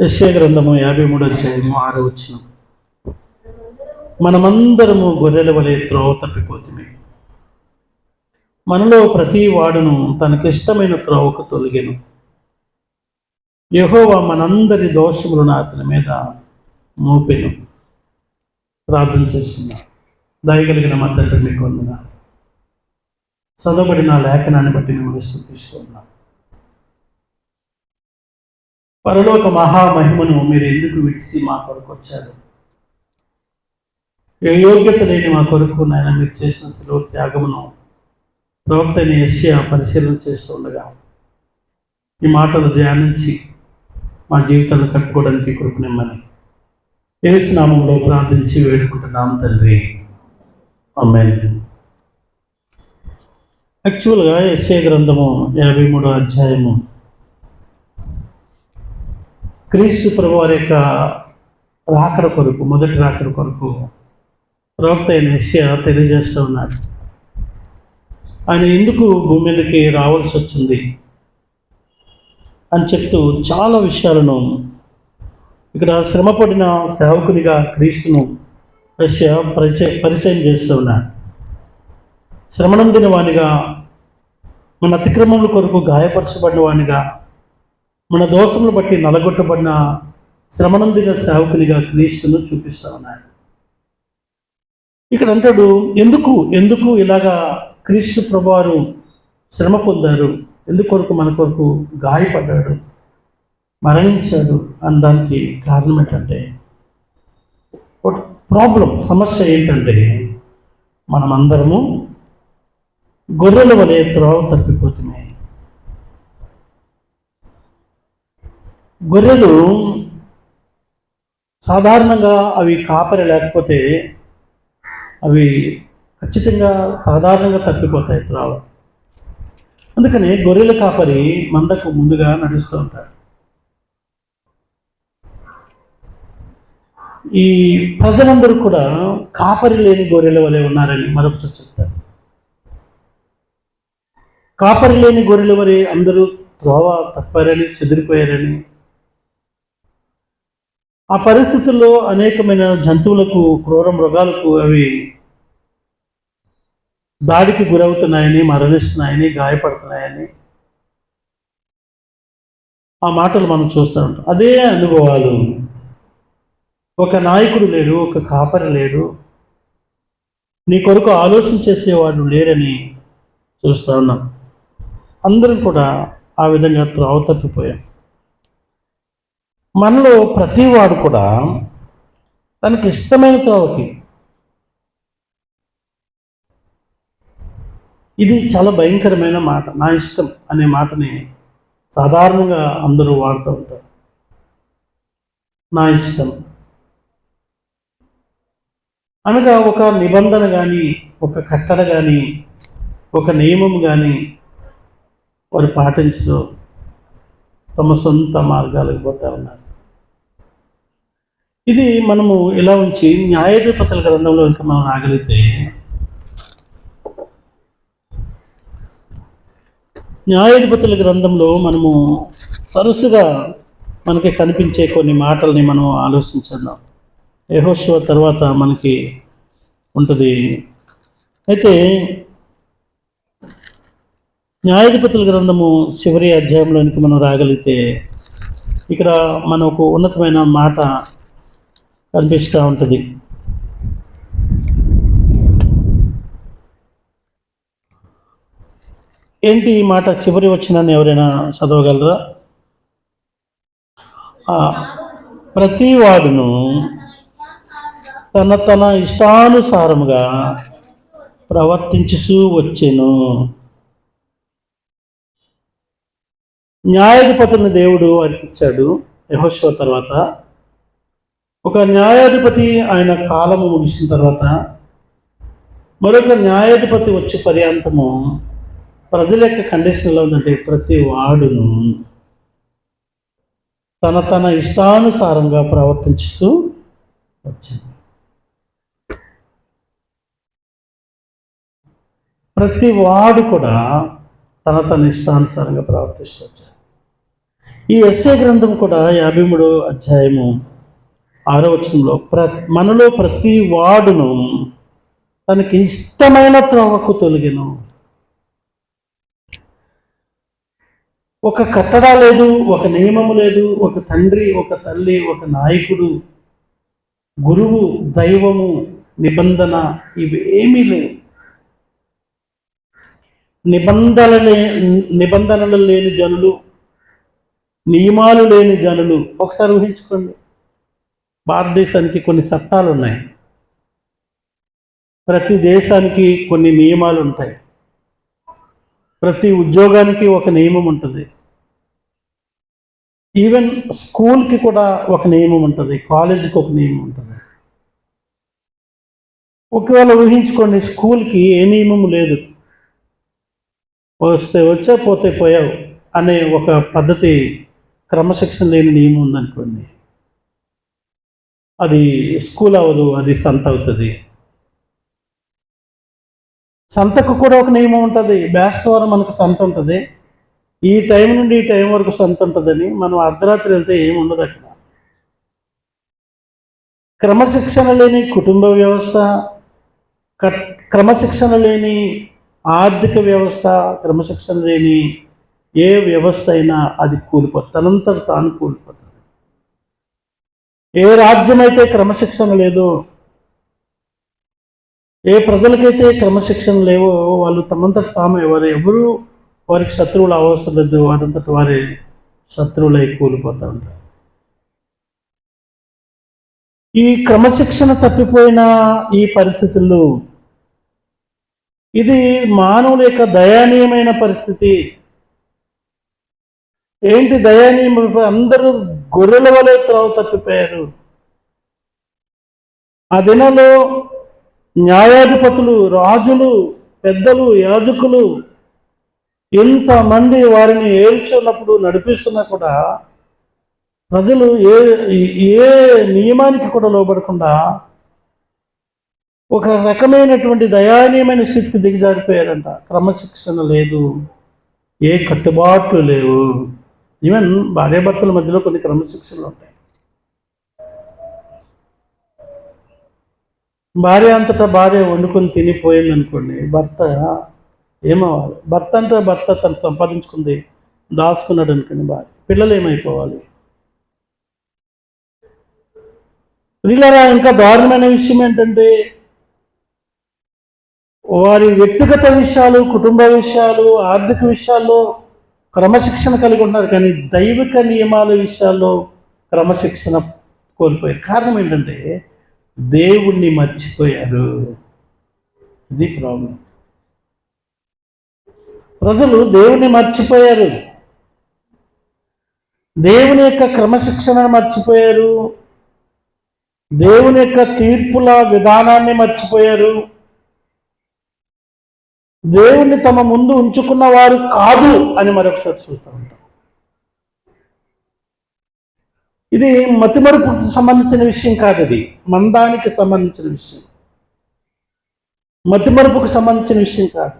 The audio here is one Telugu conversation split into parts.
యెషయా గ్రంథము 53వ అధ్యాయము 6వ వచనం. మనమందరము గొర్రెల వలె త్రోవ తప్పిపోతుమే, మనలో ప్రతి వాడును తనకిష్టమైన త్రోవకు తొలగెను. యెహోవా మనందరి దోషములను అతని మీద మోపెను. ప్రార్థన చేసుకుందాం. దయగలిగిన మా తండ్రి, మీకు వందనాలు. చదవబడిన లేఖనాన్ని బట్టి మిమ్మల్ని స్తుతిస్తూ ఉన్నాం. పరలోక మహామహిమను మీరు ఎందుకు విడిచి మా కొరకు వచ్చారు? ఏ యోగ్యత లేని మా కొరకు నాయన మీరు చేసిన శిలువ త్యాగమును ప్రవక్త అయిన యెషయా పరిశీలన చేస్తుండగా ఈ మాటలు ధ్యానించి మా జీవితాలను కట్టుకోవడానికి కృపనిమ్మని యేసు నామములో ప్రార్థించి వేడుకుంటున్నాం తండ్రి, ఆమేన్. యాక్చువల్గా యెషయా గ్రంథము 53వ అధ్యాయము క్రీస్తు ప్రభువారి యొక్క రాకడ కొరకు, మొదటి రాకడ కొరకు ప్రవక్త అయిన యెషయా తెలియజేస్తూ ఉన్నాడు. ఆయన ఎందుకు భూమి మీదకి రావాల్సి వచ్చింది అని చెప్తూ చాలా విషయాలను ఇక్కడ శ్రమపడిన సేవకునిగా క్రీస్తును యెషయా పరిచయం చేస్తూ ఉన్నాడు. శ్రమనందిన వానిగా, మన అతిక్రమముల కొరకు గాయపరచబడిన వానిగా, మన దోషములు బట్టి నలగొట్టబడిన శ్రమనందిన సేవకునిగా క్రీస్తును చూపిస్తూ ఉన్నాడు. ఇక్కడ అంటాడు, ఎందుకు ఇలాగా క్రీస్తు ప్రభువారు శ్రమ పొందారు, ఎందుకొరకు మన కొరకు గాయపడ్డాడు, మరణించాడు అనడానికి కారణం ఏంటంటే, సమస్య ఏంటంటే మనమందరము గొర్రెల వలె త్రోవ తప్పిపోతున్నాయి. గొర్రెలు సాధారణంగా అవి కాపరి లేకపోతే అవి ఖచ్చితంగా సాధారణంగా తప్పిపోతాయి త్రోవ. అందుకని గొర్రెల కాపరి మందకు ముందుగా నడుస్తూ ఉంటాడు. ఈ ప్రజలందరూ కూడా కాపరి లేని గొర్రెల వలె ఉన్నారని మరొకసారి చెప్తారు. కాపరి లేని గొర్రెల వలె అందరూ త్రోవ తప్పారని, చెదిరిపోయారని, ఆ పరిస్థితుల్లో అనేకమైన జంతువులకు, క్రూర మృగాలకు అవి దాడికి గురవుతున్నాయని, మరణిస్తున్నాయని, గాయపడుతున్నాయని ఆ మాటలు మనం చూస్తూ ఉంటాం. అదే అనుభవాలు ఒక నాయకుడు లేడు, ఒక కాపరి లేడు, నీ కొరకు ఆలోచన చేసేవాడు లేరని చూస్తూ ఉన్నాం. అందరం కూడా ఆ విధంగా త్రోవ తప్పిపోయాం. మనలో ప్రతి వాడు కూడా తనకి ఇష్టమైన త్రోవకి, ఇది చాలా భయంకరమైన మాట. నా ఇష్టం అనే మాటని సాధారణంగా అందరూ వాడుతూ ఉంటారు. నా ఇష్టం అనగా ఒక నిబంధన కానీ, ఒక కట్టడ కానీ, ఒక నియమం కానీ వారు పాటించు తమ సొంత మార్గాలకు పోతా ఉన్నారు. ఇది మనము ఇలా ఉంచి న్యాయాధిపతుల గ్రంథంలో ఇంకా మనం రాగలిగితే, న్యాయాధిపతుల గ్రంథంలో మనము తరచుగా మనకి కనిపించే కొన్ని మాటల్ని మనం ఆలోచించేద్దాం. యెహోషువ తర్వాత మనకి ఉంటుంది. అయితే న్యాయాధిపతుల గ్రంథము చివరి అధ్యాయంలోనికి మనం రాగలిగితే ఇక్కడ మనకు ఉన్నతమైన మాట కనిపిస్తూ ఉంటుంది. ఏంటి ఈ మాట? చివరి వచనాన్ని ఎవరైనా చదవగలరా? ప్రతి వాడును తన ఇష్టానుసారముగా ప్రవర్తించుచూ వచ్చెను. న్యాయాధిపతులను దేవుడు వారికి ఇచ్చాడు. యెహోషువ తర్వాత ఒక న్యాయాధిపతి ఆయన కాలము ముగిసిన తర్వాత మరొక న్యాయాధిపతి వచ్చే పర్యాంతము ప్రజల యొక్క కండిషన్ ఎలా ఉందంటే, ప్రతి వాడును తన ఇష్టానుసారంగా ప్రవర్తించుతూ వచ్చింది. ప్రతి వాడు కూడా తన ఇష్టానుసారంగా ప్రవర్తిస్తూ వచ్చాడు. ఈ యెషయా గ్రంథం కూడా 53వ అధ్యాయము 6వ వచనంలో మనలో ప్రతి వాడును తనకి ఇష్టమైన త్రోవకు తొలగెను. ఒక కట్టడ లేదు, ఒక నియమము లేదు, ఒక తండ్రి, ఒక తల్లి, ఒక నాయకుడు, గురువు, దైవము, నిబంధన ఇవి ఏమీ లేవు. నిబంధనలు లేని జనులు, నియమాలు లేని జనులు. ఒకసారి ఊహించుకోండి, భారతదేశానికి కొన్ని చట్టాలు ఉన్నాయి, ప్రతి దేశానికి కొన్ని నియమాలు ఉంటాయి, ప్రతి ఉద్యోగానికి ఒక నియమం ఉంటుంది, ఈవెన్ స్కూల్కి కూడా ఒక నియమం ఉంటుంది, కాలేజీకి ఒక నియమం ఉంటుంది. ఒకవేళ ఊహించుకోండి, స్కూల్కి ఏ నియమము లేదు, వస్తే వచ్చా పోతే పోయావు అనే ఒక పద్ధతి, క్రమశిక్షణ లేని నియమం ఉందనుకోండి, అది స్కూల్ అవ్వదు, అది సంత అవుతుంది. సంతకు కూడా ఒక నియమం ఉంటుంది. బేస్తవారం మనకు సంత ఉంటుంది, ఈ టైం నుండి ఈ టైం వరకు సంత ఉంటుందని. మనం అర్ధరాత్రి వెళ్తే ఏమి ఉండదు అక్కడ. క్రమశిక్షణ లేని కుటుంబ వ్యవస్థ, క్రమశిక్షణ లేని ఆర్థిక వ్యవస్థ, క్రమశిక్షణ లేని ఏ వ్యవస్థ అయినా అది కూలిపోతుంది, తనంతట తాను కూలిపోతుంది. ఏ రాజ్యమైతే క్రమశిక్షణ లేదో, ఏ ప్రజలకైతే క్రమశిక్షణ లేవో వాళ్ళు తమంతట తాము ఎవరు వారికి శత్రువులు అవసరం లేదు, వారంతట వారి శత్రువులై కూలిపోతూ ఉంటారు. ఈ క్రమశిక్షణ తప్పిపోయిన ఈ పరిస్థితుల్లో ఇది మానవుల యొక్క దయనీయమైన పరిస్థితి. ఏంటి దయనీయమైన? అందరూ గొర్రెల వలె త్రోవ తప్పిపోయారు. ఆ దినంలో న్యాయాధిపతులు, రాజులు, పెద్దలు, యాజకులు ఎంతమంది వారిని ఏల్చున్నప్పుడు నడిపిస్తున్నా కూడా ప్రజలు ఏ నియమానికి కూడా లోబడకుండా ఒక రకమైనటువంటి దయానీయమైన స్థితికి దిగజారిపోయారంట. క్రమశిక్షణ లేదు, ఏ కట్టుబాట్లు లేవు. ఈవెన్ భార్యాభర్తల మధ్యలో కొన్ని క్రమశిక్షణలు ఉంటాయి. భార్య అంతటా భార్య వండుకొని తినిపోయింది అనుకోండి, భర్త ఏమవ్వాలి? భర్త అంటే భర్త తను సంపాదించుకుంది దాచుకున్నాడు అనుకోండి, భార్య పిల్లలు ఏమైపోవాలి? పిల్లరా, ఇంకా దారుణమైన విషయం ఏంటంటే వారి వ్యక్తిగత విషయాలు, కుటుంబ విషయాలు, ఆర్థిక విషయాల్లో క్రమశిక్షణ కలిగి ఉన్నారు, కానీ దైవిక నియమాల విషయాల్లో క్రమశిక్షణ కోల్పోయారు. కారణం ఏంటంటే దేవుణ్ణి మర్చిపోయారు. ఇది ప్రాబ్లం. ప్రజలు దేవుణ్ణి మర్చిపోయారు, దేవుని యొక్క క్రమశిక్షణను మర్చిపోయారు, దేవుని యొక్క తీర్పుల విధానాన్ని మర్చిపోయారు, దేవుణ్ణి తమ ముందు ఉంచుకున్న వారు కాదు అని మరొకసారి చూస్తూ ఉంటాం. ఇది మతిమరుపుకు సంబంధించిన విషయం కాదు, ఇది మందానికి సంబంధించిన విషయం, మతిమరుపుకు సంబంధించిన విషయం కాదు.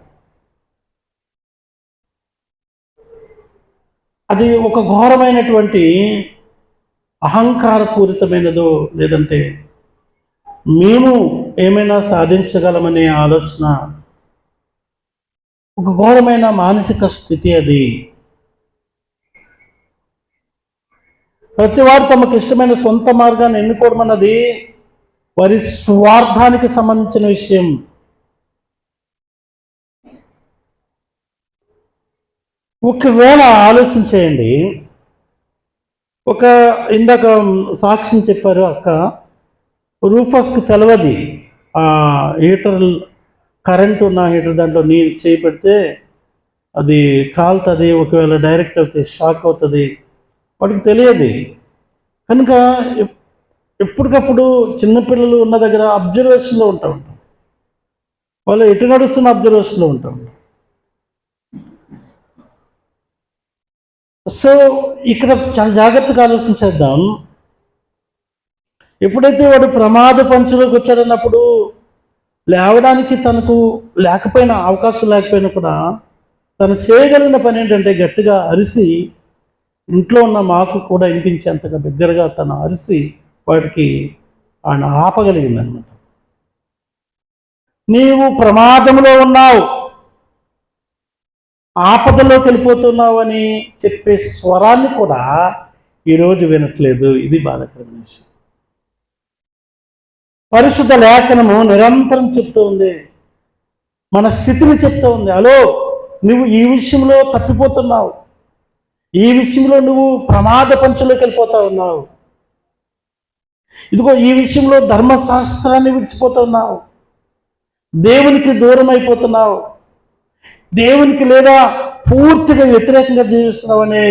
అది ఒక ఘోరమైనటువంటి అహంకారపూరితమైనదో, లేదంటే మేము ఏమైనా సాధించగలమనే ఆలోచన, ఒక ఘోరమైన మానసిక స్థితి అది. ప్రతివారు తమకు ఇష్టమైన సొంత మార్గాన్ని ఎన్నుకోవడం అన్నది వారి స్వార్థానికి సంబంధించిన విషయం. ఒకవేళ ఆలోచించేయండి, ఇందాక సాక్ష్యం చెప్పారు అక్క, రూఫస్కి తెలియదు ఆ హీటర్, కరెంటు ఉన్న హీటర్ దాంట్లో నీరు చేయి పెడితే అది కాలుతుంది, ఒకవేళ డైరెక్ట్ అవుతే షాక్ అవుతుంది, వాడికి తెలియదు. కనుక ఎప్పటికప్పుడు చిన్నపిల్లలు ఉన్న దగ్గర అబ్జర్వేషన్లో ఉంటా ఉంటాం, వాళ్ళు ఎటు నడుస్తున్న అబ్జర్వేషన్లో ఉంటా ఉంటాం. సో ఇక్కడ చాలా జాగ్రత్తగా ఆలోచించేద్దాం. ఎప్పుడైతే వాడు ప్రమాద పంచులోకి వచ్చాడన్నప్పుడు లేవడానికి తనకు లేకపోయినా, అవకాశం లేకపోయినా కూడా తను చేయగలిగిన పని ఏంటంటే గట్టిగా అరిసి ఇంట్లో ఉన్న మాకు కూడా వినిపించేంతగా బిగ్గరగా తను అరిసి వాటికి ఆయన ఆపగలిగిందనమాట. నీవు ప్రమాదంలో ఉన్నావు, ఆపదలోకి వెళ్ళిపోతున్నావు అని చెప్పే స్వరాన్ని కూడా ఈరోజు వినట్లేదు. ఇది బాధాకరమైన విషయం. పరిశుద్ధ లేఖనము నిరంతరం చెప్తూ ఉంది, మన స్థితిని చెప్తూ ఉంది. హలో, నువ్వు ఈ విషయంలో తప్పిపోతున్నావు, ఈ విషయంలో నువ్వు ప్రమాద పంచులోకి వెళ్ళిపోతా ఉన్నావు, ఇదిగో ఈ విషయంలో ధర్మశాస్త్రాన్ని విడిచిపోతున్నావు, దేవునికి దూరం అయిపోతున్నావు, దేవునికి లేదా పూర్తిగా వ్యతిరేకంగా జీవిస్తున్నావు అనే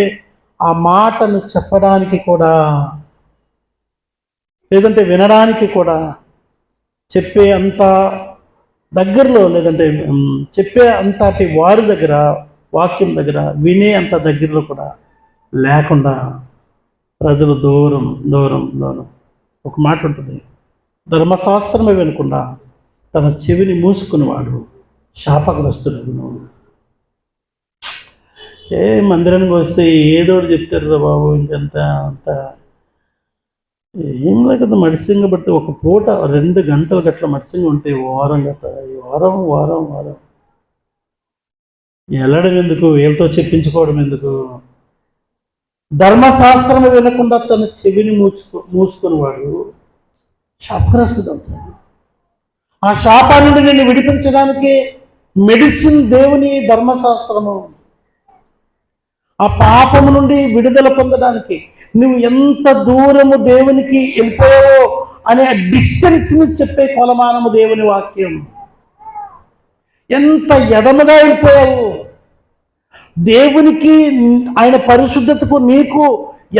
ఆ మాటను చెప్పడానికి కూడా, లేదంటే వినడానికి కూడా చెప్పే అంత దగ్గరలో, లేదంటే చెప్పే అంతటి వారి దగ్గర, వాక్యం దగ్గర వినే అంత దగ్గరలో కూడా లేకుండా ప్రజలు దూరం దూరం దూరం. ఒక మాట ఉంటుంది, ధర్మశాస్త్రమే వినకుండా తన చెవిని మూసుకునేవాడు శాపగ్రస్తుడు. మందిరానికి వస్తే ఏదోటి చెప్తారు రా బాబు, ఇంకంత అంత ఏం లేకపోతే మడిసింగ పడితే ఒక పూట 2 గంటలు గట్ల మడిసింగ ఉంటే వారం గత వారం వారం వారం వెళ్ళడం ఎందుకు, వీళ్ళతో చెప్పించుకోవడం ఎందుకు? ధర్మశాస్త్రం వినకుండా తన చెవిని మూసుకునేవాడు శాపగ్రస్తుడు అవుతాడు. ఆ శాపాన్ని నుండి నిన్ను విడిపించడానికి మెడిసిన్ దేవుని ధర్మశాస్త్రము. ఆ పాపము నుండి విడుదల పొందడానికి నువ్వు ఎంత దూరము దేవునికి వెళ్ళిపోయావో అనే డిస్టెన్స్ని చెప్పే కొలమానము దేవుని వాక్యం. ఎంత ఎడమగా వెళ్ళిపోయావు, దేవునికి ఆయన పరిశుద్ధతకు నీకు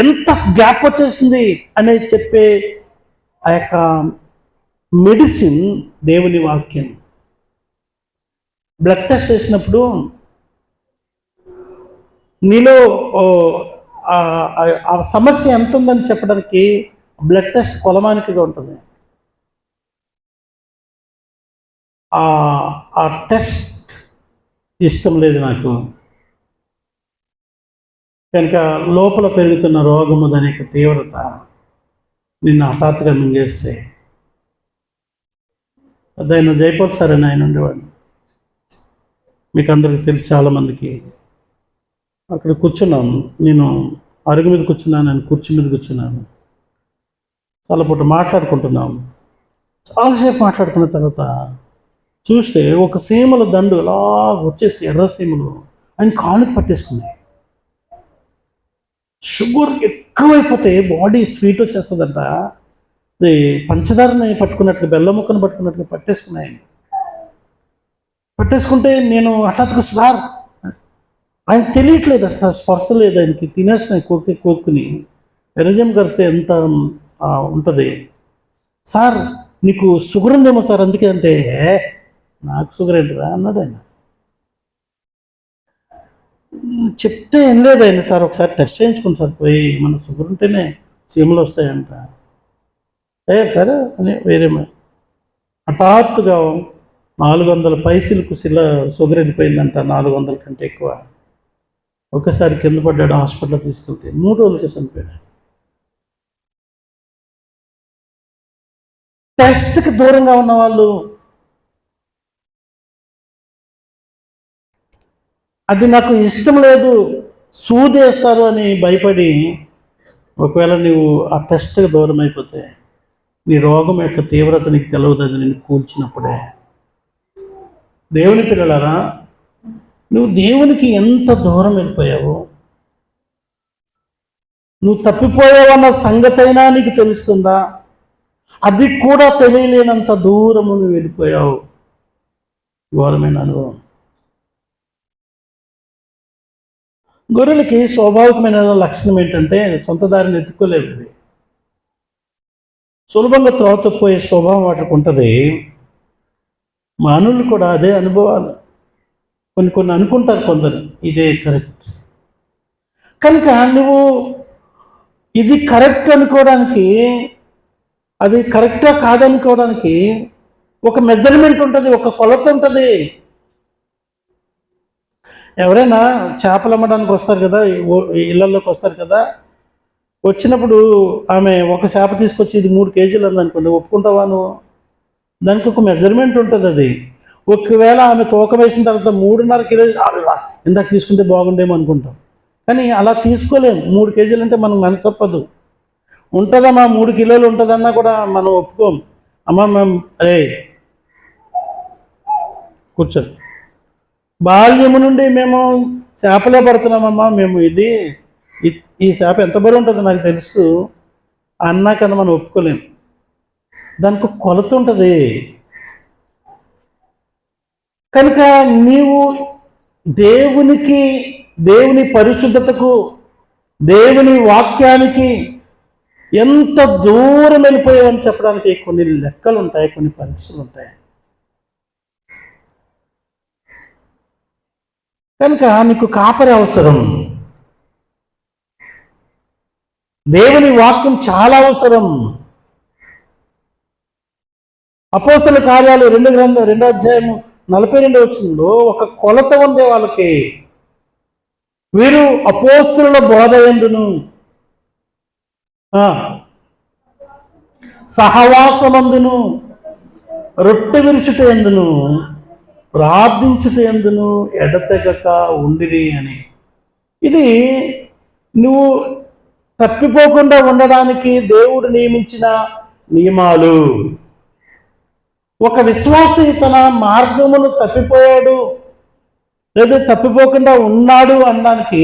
ఎంత గ్యాప్ వచ్చేసింది అనే చెప్పే ఆ యొక్క మెడిసిన్ దేవుని వాక్యం. బ్లడ్ టెస్ట్ చేసినప్పుడు నీలో ఆ సమస్య ఎంత ఉందని చెప్పడానికి బ్లడ్ టెస్ట్ కొలమానికగా ఉంటుంది. ఆ టెస్ట్ ఇష్టం లేదు నాకు, కనుక లోపల పెరుగుతున్న రోగము దాని యొక్క తీవ్రత నిన్ను హఠాత్తుగా మింగేస్తే. అదైనా జైపాల్ సార్ అని ఆయన ఉండేవాడు, మీకు అందరికి తెలిసి చాలామందికి. అక్కడ కూర్చున్నాము, నేను అరుగు మీద కూర్చున్నాను, నేను కుర్చీ మీద కూర్చున్నాను. చాలా పూట మాట్లాడుకుంటున్నాము. చాలాసేపు మాట్లాడుకున్న తర్వాత చూస్తే ఒక సీమల దండు అలా వచ్చేసి ఎర్ర సీమలు ఆయన కాలుకి పట్టేసుకున్నాయి. షుగర్ ఎక్కువైపోతే బాడీ స్వీట్ వచ్చేస్తుందంట. అది పంచదారని పట్టుకున్నట్టుగా, బెల్లం ముక్కను పట్టుకున్నట్టుగా పట్టేసుకున్నాయి. పట్టేసుకుంటే నేను హఠాత్తుగా సార్, ఆయన తెలియట్లేదు అసలు, స్పర్శ లేదు ఆయనకి, తినేస్తున్నాయి కోక్కుని. ఎర్రజం కరిస్తే ఎంత ఉంటుంది. సార్ నీకు షుగర్ ఉందేమో సార్, అందుకే అంటే నాకు షుగర్ ఏంటిరా అన్నాడు ఆయన. చెప్తే ఏం లేదు ఆయన, సార్ ఒకసారి టెస్ట్ చేయించుకోండి సార్ పోయి, మన షుగర్ ఉంటేనే సీమలు వస్తాయంట. సరే అని వేరే హఠాత్తుగా 400 పైసలకు షుగర్ వెళ్ళిపోయిందంట, 400 కంటే ఎక్కువ. ఒకసారి కింద పడ్డాడు, హాస్పిటల్ తీసుకెళ్తే 3 రోజులకి చనిపోయాడు. టెస్ట్కి దూరంగా ఉన్న వాళ్ళు, అది నాకు ఇష్టం లేదు, సూదేస్తారు అని భయపడి, ఒకవేళ నువ్వు ఆ టెస్ట్కి దూరం అయిపోతే నీ రోగం యొక్క తీవ్రత నీకు తెలియదు, అది నేను కూల్చినప్పుడే. దేవుని పిల్లలారా, నువ్వు దేవునికి ఎంత దూరం వెళ్ళిపోయావు, నువ్వు తప్పిపోయావన్న సంగతైనా నీకు తెలుస్తుందా? అది కూడా తెలియలేనంత దూరము నువ్వు వెళ్ళిపోయావు. ఘోరమైన అనుభవం. గొర్రెలకి స్వాభావికమైన లక్షణం ఏంటంటే సొంత దారిని ఎత్తుకోలేవు. ఇవి సులభంగా త్రోతపోయే స్వభావం వాటికి ఉంటుంది. మానవులు కూడా అదే అనుభవాలు. కొన్ని అనుకుంటారు కొందరు ఇదే కరెక్ట్, కనుక నువ్వు ఇది కరెక్ట్ అనుకోవడానికి, అది కరెక్టా కాదనుకోవడానికి ఒక మెజర్మెంట్ ఉంటుంది, ఒక కొలత ఉంటుంది. ఎవరైనా చేపలు అమ్మడానికి వస్తారు కదా, ఇళ్ళల్లోకి వస్తారు కదా, వచ్చినప్పుడు ఆమె ఒక చేప తీసుకొచ్చి ఇది 3 కేజీలు ఉందనుకోండి, ఒప్పుకుంటావా నువ్వు? దానికి ఒక మెజర్మెంట్ ఉంటుంది. అది ఒకవేళ ఆమె తూకం వేసిన తర్వాత 3.5 కిలోలు ఇందాక తీసుకుంటే బాగుండేమో అనుకుంటాం, కానీ అలా తీసుకోలేము. 3 కేజీలు అంటే మనకు మనసు ఒప్పదు. ఉంటుందమ్మా 3 కిలోలు ఉంటుందన్నా కూడా మనం ఒప్పుకోం. అమ్మ మేము అరే కూర్చోండి, బాల్యము నుండి మేము చేపలే పడుతున్నామమ్మా, మేము ఈ చేప ఎంత బరువు ఉంటుందో నాకు తెలుసు అన్నాకన్నా మనం ఒప్పుకోలేము. దానికి కొలత ఉంటుంది. కనుక నీవు దేవుని పరిశుద్ధతకు, దేవుని వాక్యానికి ఎంత దూరం వెళ్ళిపోయావని చెప్పడానికి కొన్ని లెక్కలు ఉంటాయి, కొన్ని పరీక్షలు ఉంటాయి. కనుక నీకు కాపరి అవసరం. దేవుని వాక్యం చాలా అవసరం. అపోస్తల కార్యాలు 2 అధ్యాయము 42 వచనంలో ఒక కొలత ఉంది వాళ్ళకి. వీరు అపోస్తలుల బోధ యందును సహవాసమందును రొట్టె విరుచుట యందును ప్రార్థించుట యందును ఎడతెగక ఉండిరి అని. ఇది నువ్వు తప్పిపోకుండా ఉండడానికి దేవుడు నియమించిన నియమాలు. ఒక విశ్వాసి తన మార్గమును తప్పిపోయాడు లేదా తప్పిపోకుండా ఉన్నాడు అనడానికి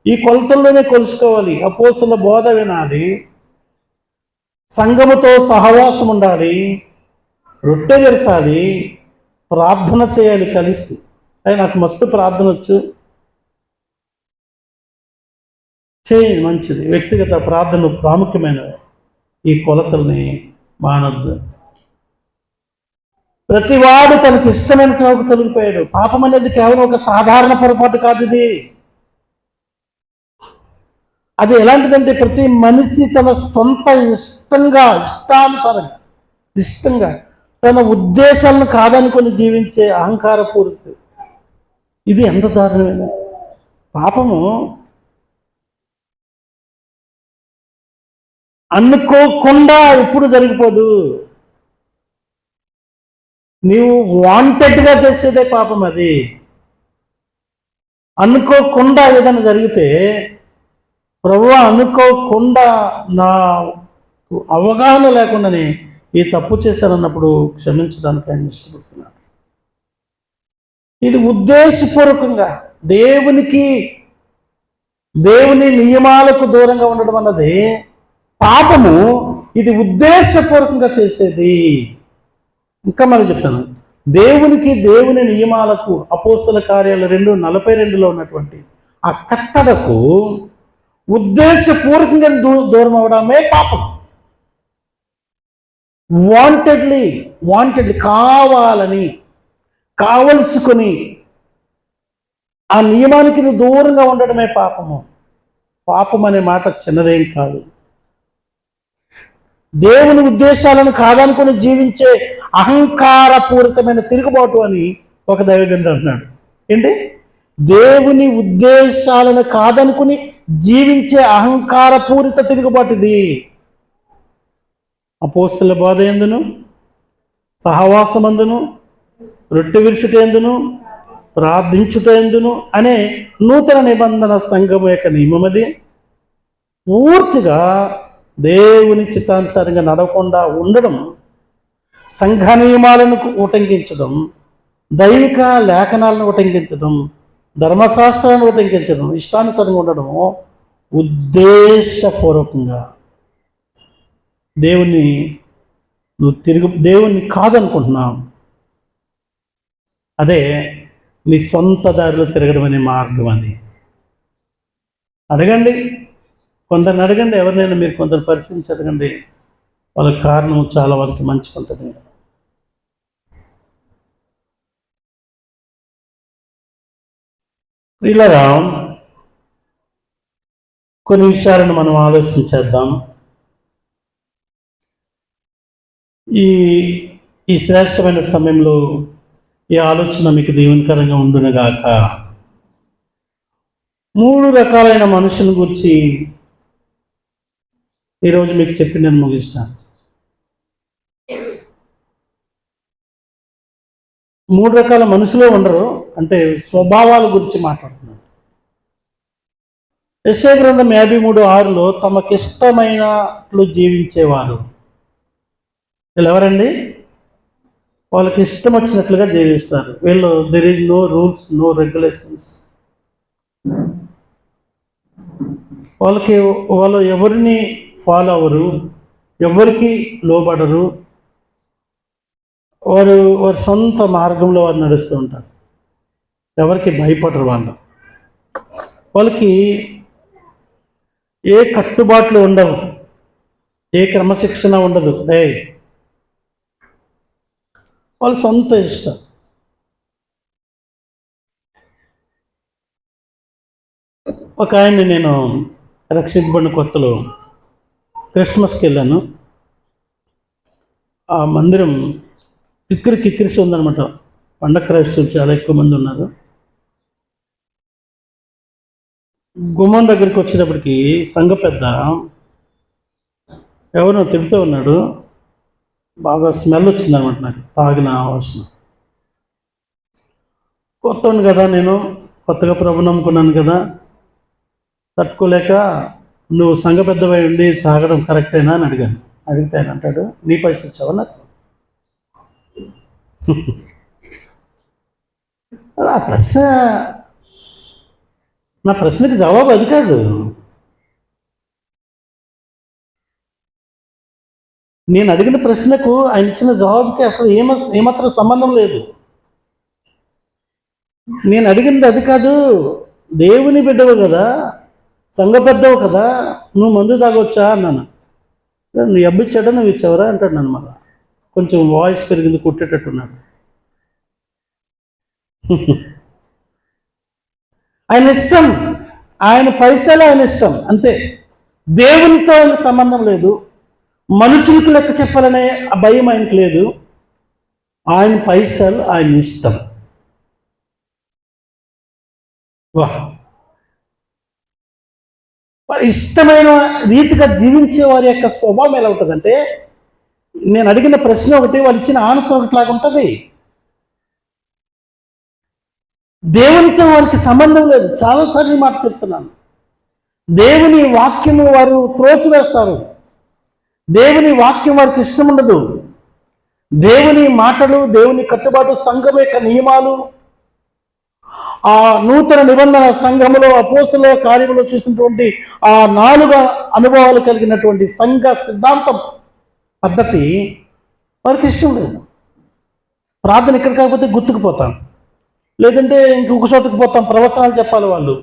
ఈ కొలతల్లోనే కొలుసుకోవాలి. అపోస్తలుల బోధ వినాలి, సంఘముతో సహవాసం ఉండాలి, రొట్టె విరచాలి, ప్రార్థన చేయాలి కలిసి. అయి నాకు మస్తు ప్రార్థన వచ్చు, చేయండి, మంచిది. వ్యక్తిగత ప్రార్థనలు ప్రాముఖ్యమైనవి. ఈ కొలతల్ని మానొద్దు. ప్రతివాడు తనకు ఇష్టమైన త్రోవకు తొలగిపోయాడు. పాపం అనేది కేవలం ఒక సాధారణ పొరపాటు కాదు. అది ఎలాంటిదంటే ప్రతి మనిషి తన సొంత ఇష్టంగా తన ఉద్దేశాలను కాదనుకొని జీవించే అహంకారపూరిత. ఇది ఎంత దారుణమైన పాపము. అనుకోకుండా ఎప్పుడు జరిగిపోదు. నీవు వాంటెడ్గా చేసేదే పాపం. అది అనుకోకుండా ఏదైనా జరిగితే, ప్రభువా అనుకోకుండా నా అవగాహన లేకుండానే ఈ తప్పు చేశానన్నప్పుడు క్షమించడానికి ఆయన ఇష్టపడుతున్నాడు. ఇది ఉద్దేశపూర్వకంగా దేవుని నియమాలకు దూరంగా ఉండడం అన్నది పాపము. ఇది ఉద్దేశపూర్వకంగా చేసేది. ఇంకా మరి చెప్తాను, దేవుని నియమాలకు, అపోస్తల కార్యాలు 2:42లో ఉన్నటువంటి ఆ కట్టడకు ఉద్దేశపూర్వకంగా దూరం అవడమే పాపం. వాంటెడ్లీ కావలసుకొని ఆ నియమానికి నువ్వు దూరంగా ఉండడమే పాపము. పాపం అనే మాట చిన్నదేం కాదు. దేవుని ఉద్దేశాలను కాదనుకొని జీవించే అహంకారపూరితమైన తిరుగుబాటు అని ఒక దైవజనుడు అంటున్నాడు. ఏంటి? దేవుని ఉద్దేశాలను కాదనుకుని జీవించే అహంకారపూరిత తిరుగుబాటు ఇది. అపోస్తలుల బోధ యందును సహవాసమందును రొట్టె విరుచుట యందును ప్రార్థించుట యందును అనే నూతన నిబంధన సంఘము యొక్క నియమం. అది పూర్తిగా దేవుని చిత్తానుసారంగా నడవకుండా ఉండడం, సంఘ నియమాలను ఉటంకించడం, దైవిక లేఖనాలను ఉటంకించడం, ధర్మశాస్త్రాలను ఉటంకించడం, ఇష్టానుసారంగా ఉండడం, ఉద్దేశపూర్వకంగా దేవుణ్ణి కాదనుకుంటున్నావు. అదే నీ సొంత దారిలో తిరగడం అనే మార్గం. అది అడగండి, కొందరిని అడగండి, ఎవరినైనా మీరు కొందరు పరిశీలించి అడగండి. వాళ్ళ కారణం చాలా వరకు మంచిగా ఉంటుంది. ఇలాగా కొన్ని విషయాలను మనం ఆలోచించేద్దాం. ఈ శ్రేష్టమైన సమయంలో ఈ ఆలోచన మీకు దీవెనకరంగా ఉండునుగాక. మూడు రకాలైన మనుషుల గురించి ఈరోజు మీకు చెప్పి నేను ముగిస్తాను. మూడు రకాల మనుషులే ఉండరు, అంటే స్వభావాల గురించి మాట్లాడుతున్నాను. యెషయా గ్రంథం 53:6లో తమకిష్టమైనట్లు జీవించేవారు. వీళ్ళు ఎవరండి? వాళ్ళకి ఇష్టం వచ్చినట్లుగా జీవిస్తారు. వీళ్ళు there is no rules, no regulations. వాళ్ళు ఎవరిని ఫాలో అవ్వరు, ఎవరికి లోబడరు. వారి సొంత మార్గంలో వారు నడుస్తూ ఉంటారు. ఎవరికి భయపడరు. వాళ్ళకి ఏ కట్టుబాట్లు ఉండవు, ఏ క్రమశిక్షణ ఉండదు. వాళ్ళ సొంత ఇష్టం. ఒక ఆయన్ని నేను రక్షింపబడిన కొత్తలో క్రిస్మస్కి వెళ్ళాను. ఆ మందిరం కిక్కిరిసి ఉందనమాట. పండగ క్రైస్తవులు చాలా ఎక్కువ మంది ఉన్నారు. గుమ్మం దగ్గరికి వచ్చేటప్పటికి సంఘ పెద్ద ఎవరినో తిడుతూ ఉన్నాడు. బాగా స్మెల్ వచ్చిందనమాట నాకు, తాగిన వాసన. కొత్తవాడిని కదా, నేను కొత్తగా ప్రభు నమ్ముకున్నాను కదా, తట్టుకోలేక నువ్వు సంఘ పెద్దవై ఉండి తాగడం కరెక్టేనా అని అడిగాను. అడిగితే ఆయన అంటాడు, నీ పైసలు ఇచ్చావా నాకు? నా ప్రశ్నకి జవాబు అది కాదు. నేను అడిగిన ప్రశ్నకు ఆయన ఇచ్చిన జవాబుకి అసలు ఏమాత్రం సంబంధం లేదు. నేను అడిగినది అది కాదు. దేవుని బిడ్డవు కదా, సంఘ పెద్దవు కదా, నువ్వు మందు తాగొచ్చా అన్నాను. నువ్వు ఎబ్బిచ్చాడా, నువ్వు ఇచ్చావరా అంటాడు నన్ను. మళ్ళా కొంచెం వాయిస్ పెరిగింది, కుట్టేటట్టున్నాడు. ఆయన ఇష్టం, ఆయన పైసలు ఆయన ఇష్టం, అంతే. దేవునితో ఆయన సంబంధం లేదు, మనుషులకు లెక్క చెప్పాలనే ఆ భయం ఆయనకు లేదు. ఆయన పైసలు ఆయన ఇష్టం. ఇష్టమైన రీతిగా జీవించే వారి యొక్క స్వభావం ఎలా ఉంటుందంటే, నేను అడిగిన ప్రశ్న ఒకటి, వాళ్ళు ఇచ్చిన ఆన్సర్ ఒకటిలాగా ఉంటుంది. దేవునితో వారికి సంబంధం లేదు. చాలాసార్లు మాట చెప్తున్నాను. దేవుని వాక్యము వారు త్రోసివేస్తారు. దేవుని వాక్యం వారికి ఇష్టం ఉండదు. దేవుని మాటలు, దేవుని కట్టుబాటు, సంఘం యొక్క నియమాలు, ఆ నూతన నిబంధన సంఘములో అపోస్తుల కార్యములో చూసినటువంటి ఆ 4 అనుభవాలు కలిగినటువంటి సంఘ సిద్ధాంతం పద్ధతి వారికి ఇష్టం లేదు. ప్రార్థన ఇక్కడ కాకపోతే గుర్తుకుపోతాం, లేదంటే ఇంకొక చోటుకు పోతాం, ప్రవచనాలు చెప్పాలి వాళ్ళు.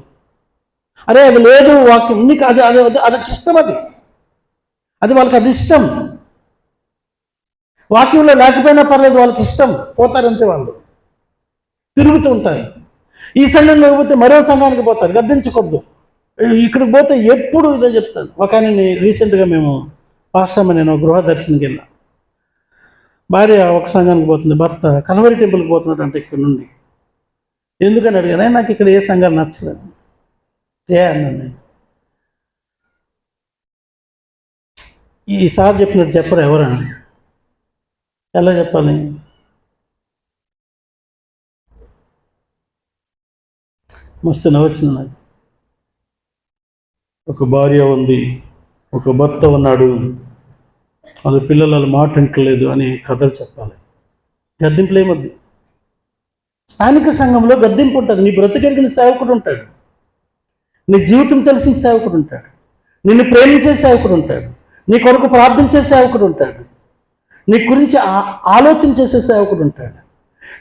అరే అది లేదు వాక్యం నీకు, అది అది అది ఇష్టం, అది వాళ్ళకి అది ఇష్టం. వాక్యంలో లేకపోయినా పర్లేదు, వాళ్ళకి ఇష్టం, పోతారంతే. వాళ్ళు తిరుగుతూ ఉంటారు. ఈ సంఘం లేకపోతే మరో సంఘానికి పోతారు, గద్దించకూడదు. ఇక్కడికి పోతే ఎప్పుడు ఇదే చెప్తాను. ఒక ఆయనని రీసెంట్గా మేము పాస్టమ్మ నేను గృహ దర్శనకి వెళ్ళాం. భార్య ఒక సంఘానికి పోతుంది, భర్త కల్వరి టెంపుల్కి పోతున్నాడు. అంటే ఇక్కడ నుండి ఎందుకని అడిగాను. నాకు ఇక్కడ ఏ సంఘాలు నచ్చలేదు అన్నాను నేను. ఈసారి చెప్పినట్టు చెప్పరు ఎవరని, ఎలా చెప్పాలి? మస్తు నవ్వొచ్చింది నాకు. ఒక భార్య ఉంది, ఒక భర్త ఉన్నాడు, వాళ్ళ పిల్లలు మాట వింటలేదు అని కథలు చెప్పాలి. గద్దింపులు ఏమొద్దు. స్థానిక సంఘంలో గద్దింపు ఉంటుంది. నీ బ్రతికెరిగిన సేవకుడు ఉంటాడు, నీ జీవితం తెలిసిన సేవకుడు ఉంటాడు, నిన్ను ప్రేమించే సేవకుడు ఉంటాడు, నీ కొరకు ప్రార్థించే సేవకుడు ఉంటాడు, నీ గురించి ఆలోచన చేసే సేవకుడు ఉంటాడు.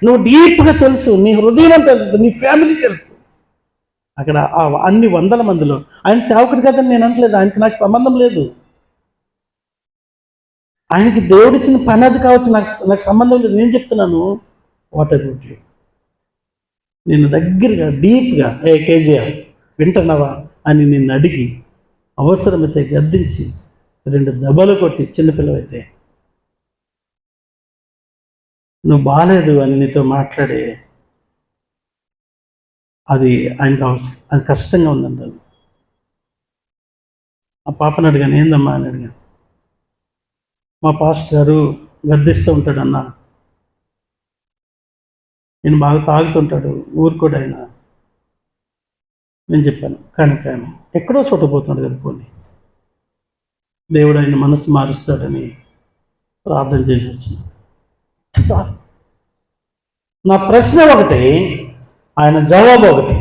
నువ్వు డీప్గా తెలుసు, నీ హృదయం తెలుసు, నీ ఫ్యామిలీ తెలుసు. అక్కడ అన్ని 100 మందిలో ఆయన సేవకుడు కదని నేను అనట్లేదు, ఆయనకి నాకు సంబంధం లేదు. ఆయనకి దేవుడిచ్చిన పని అది కావచ్చు, నాకు సంబంధం లేదు. నేను చెప్తున్నాను, వాట్ అబౌట్ యూ? నేను దగ్గరగా డీప్గా కేజీఆర్ వింటున్నావా అని నిన్ను అడిగి, అవసరమైతే గద్దించి 2 దెబ్బలు కొట్టి, చిన్నపిల్లవైతే నువ్వు బాగాలేదు అని నీతో మాట్లాడే అది ఆయనకు అవసరం, అది కష్టంగా ఉందండి. అది ఆ పాపని అడిగాను, ఏందమ్మా అని అడిగాను. మా పాస్టర్ గారు గద్దిస్తూ ఉంటాడన్న, నేను బాగా తాగుతుంటాడు, ఊరుకోడు ఆయన. నేను చెప్పాను, కానీ ఎక్కడో చోట పోతున్నాడు కదా, పోనీ దేవుడు ఆయన మనసు మారుస్తాడని ప్రార్థన చేసి వచ్చిన. నా ప్రశ్న ఒకటి, ఆయన జవాబు ఒకటి.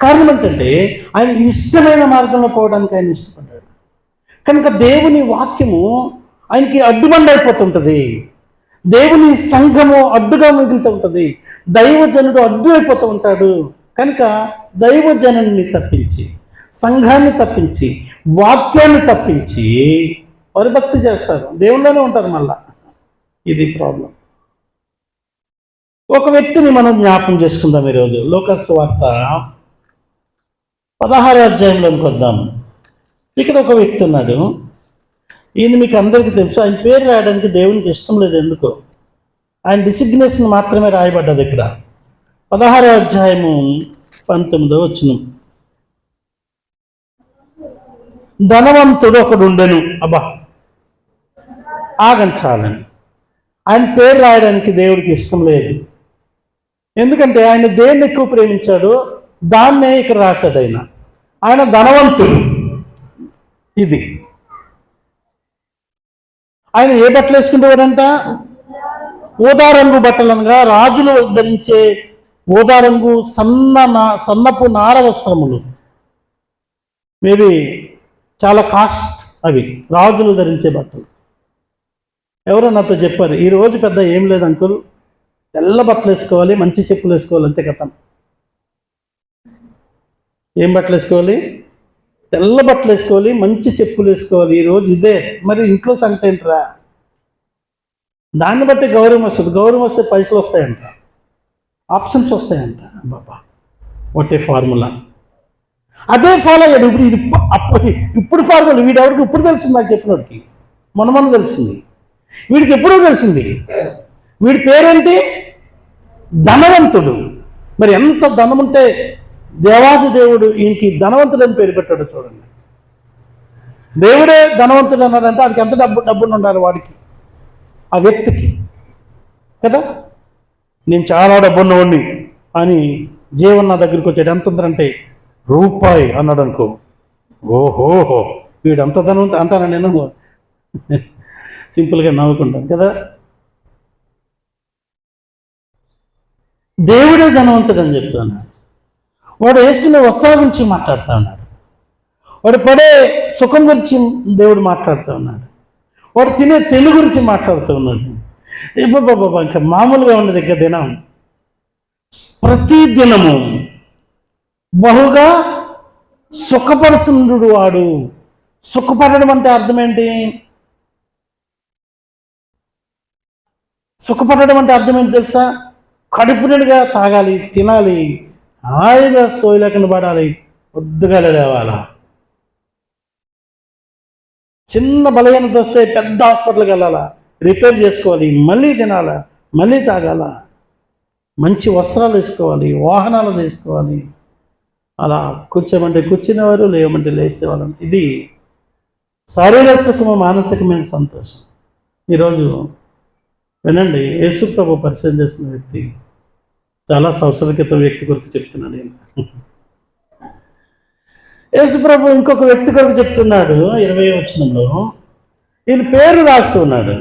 కారణం ఏంటంటే ఆయన ఇష్టమైన మార్గంలో పోవడానికి ఆయన ఇష్టపడ్డాడు కనుక దేవుని వాక్యము ఆయనకి అడ్డుబండ అయిపోతుంటుంది. దేవుని సంఘము అడ్డుగా మిగులుతూ ఉంటుంది. దైవజనుడు అడ్డు అయిపోతూ ఉంటాడు. కనుక దైవజనుని తప్పించి, సంఘాన్ని తప్పించి, వాక్యాన్ని తప్పించి వారు భక్తి చేస్తారు, దేవుళ్ళనే ఉంటారు. మళ్ళా ఇది ప్రాబ్లం. ఒక వ్యక్తిని మనం జ్ఞాపం చేసుకుందాం ఈరోజు. లోకాసు సువార్త 16వ అధ్యాయంలోకి వద్దాం. ఇక్కడ ఒక వ్యక్తి ఉన్నాడు. ఈయన మీకు అందరికీ తెలుసు. ఆయన పేరు రాయడానికి దేవునికి ఇష్టం లేదు. ఎందుకో ఆయన డిసిగ్నేషన్ మాత్రమే రాయబడ్డది ఇక్కడ. 16వ అధ్యాయము 19వ వచనం. ధనవంతుడు ఒకడు ఉండెను. అబ్బా ఆగండి చాలని. ఆయన పేరు రాయడానికి దేవుడికి ఇష్టం లేదు. ఎందుకంటే ఆయన దేన్ని ఎక్కువ ప్రేమించాడో దాన్నే ఇక్కడ రాశాడు. ఆయన ధనవంతుడు. ఇది ఆయన ఏ బట్టలు వేసుకుంటేవాడంట? ఊదారంగు బట్టలు, అనగా రాజులు ధరించే ఊదారంగు సన్నపు నార వస్త్రములు. మేబీ చాలా కాస్ట్ అవి, రాజులు ధరించే బట్టలు. ఎవరో నాతో చెప్పారు, ఈరోజు పెద్ద ఏం లేదు అంకుల్, తెల్ల బట్టలు వేసుకోవాలి, మంచి చెప్పులు వేసుకోవాలి, అంతే కథ. ఏం బట్టలు వేసుకోవాలి? తెల్ల బట్టలు వేసుకోవాలి, మంచి చెప్పులు వేసుకోవాలి. ఈరోజు ఇదే. మరి ఇంట్లో సంగతి ఏంట్రా? దాన్ని బట్టి గౌరవం వస్తుంది. గౌరవం వస్తే పైసలు వస్తాయంట, ఆప్షన్స్ వస్తాయంట. బాబా ఒకటే ఫార్ములా, అదే ఫాలో అయ్యాడు. ఇప్పుడు ఫార్ములా వీడెవరికి ఇప్పుడు తెలిసింది? నాకు చెప్పినోడికి మొన్న తెలిసింది. వీడికి ఎప్పుడో తెలిసింది. వీడి పేరేంటి? ధనవంతుడు. మరి ఎంత ధనం ఉంటే దేవాది దేవుడు ఈయనకి ధనవంతుడు అని పేరు పెట్టాడు చూడండి. దేవుడే ధనవంతుడు అన్నాడంటే వాడికి ఎంత డబ్బును ఉండాలి వాడికి, ఆ వ్యక్తికి కదా. నేను చాలా డబ్బున్నవాడిని అని జీవన్ నా దగ్గరికి వచ్చాడు. ఎంత ఉందంటే రూపాయి అన్నాడు అనుకో, ఓహోహో వీడు అంత ధనవంతుడు అంటాను నేను. సింపుల్గా నవ్వుకుంటాను కదా. దేవుడే ధనవంతుడు అని చెప్తాను. వాడు వేసుకునే వస్త్రాల గురించి మాట్లాడుతూ ఉన్నాడు. వాడు పడే సుఖం గురించి దేవుడు మాట్లాడుతూ ఉన్నాడు. వాడు తినే తిండి గురించి మాట్లాడుతూ ఉన్నాడు. బాబా ఇంకా మామూలుగా ఉండదు. ఇక దినం ప్రతి దినము బహుగా సుఖపడుతుండు వాడు. సుఖపడడం అంటే అర్థం ఏంటి? సుఖపడడం అంటే అర్థం ఏంటి తెలుసా? కడుపు నిండుగా తాగాలి, తినాలి, హాయిగా సోయలేకుండా పడాలి, పొద్దుగా లేవాలా. చిన్న బలహీనత వస్తే పెద్ద హాస్పిటల్కి వెళ్ళాలా, రిపేర్ చేసుకోవాలి, మళ్ళీ తినాలా, మళ్ళీ తాగాల, మంచి వస్త్రాలు వేసుకోవాలి, వాహనాలు తీసుకోవాలి. అలా కూర్చోమంటే కూర్చునేవారు, లేవమంటే లేసేవాళ్ళు. ఇది శారీరక సుఖము, మానసికమైన సంతోషం. ఈరోజు వినండి, యేసు ప్రభు పరిచయం చేసిన వ్యక్తి చాలా సంవత్సరాల క్రితం వ్యక్తి కొరకు చెప్తున్నాడు. నేను యేసు ప్రభు ఇంకొక వ్యక్తి కొరకు చెప్తున్నాడు. 20వ వచనంలో ఈయన పేరు రాస్తున్నాడు,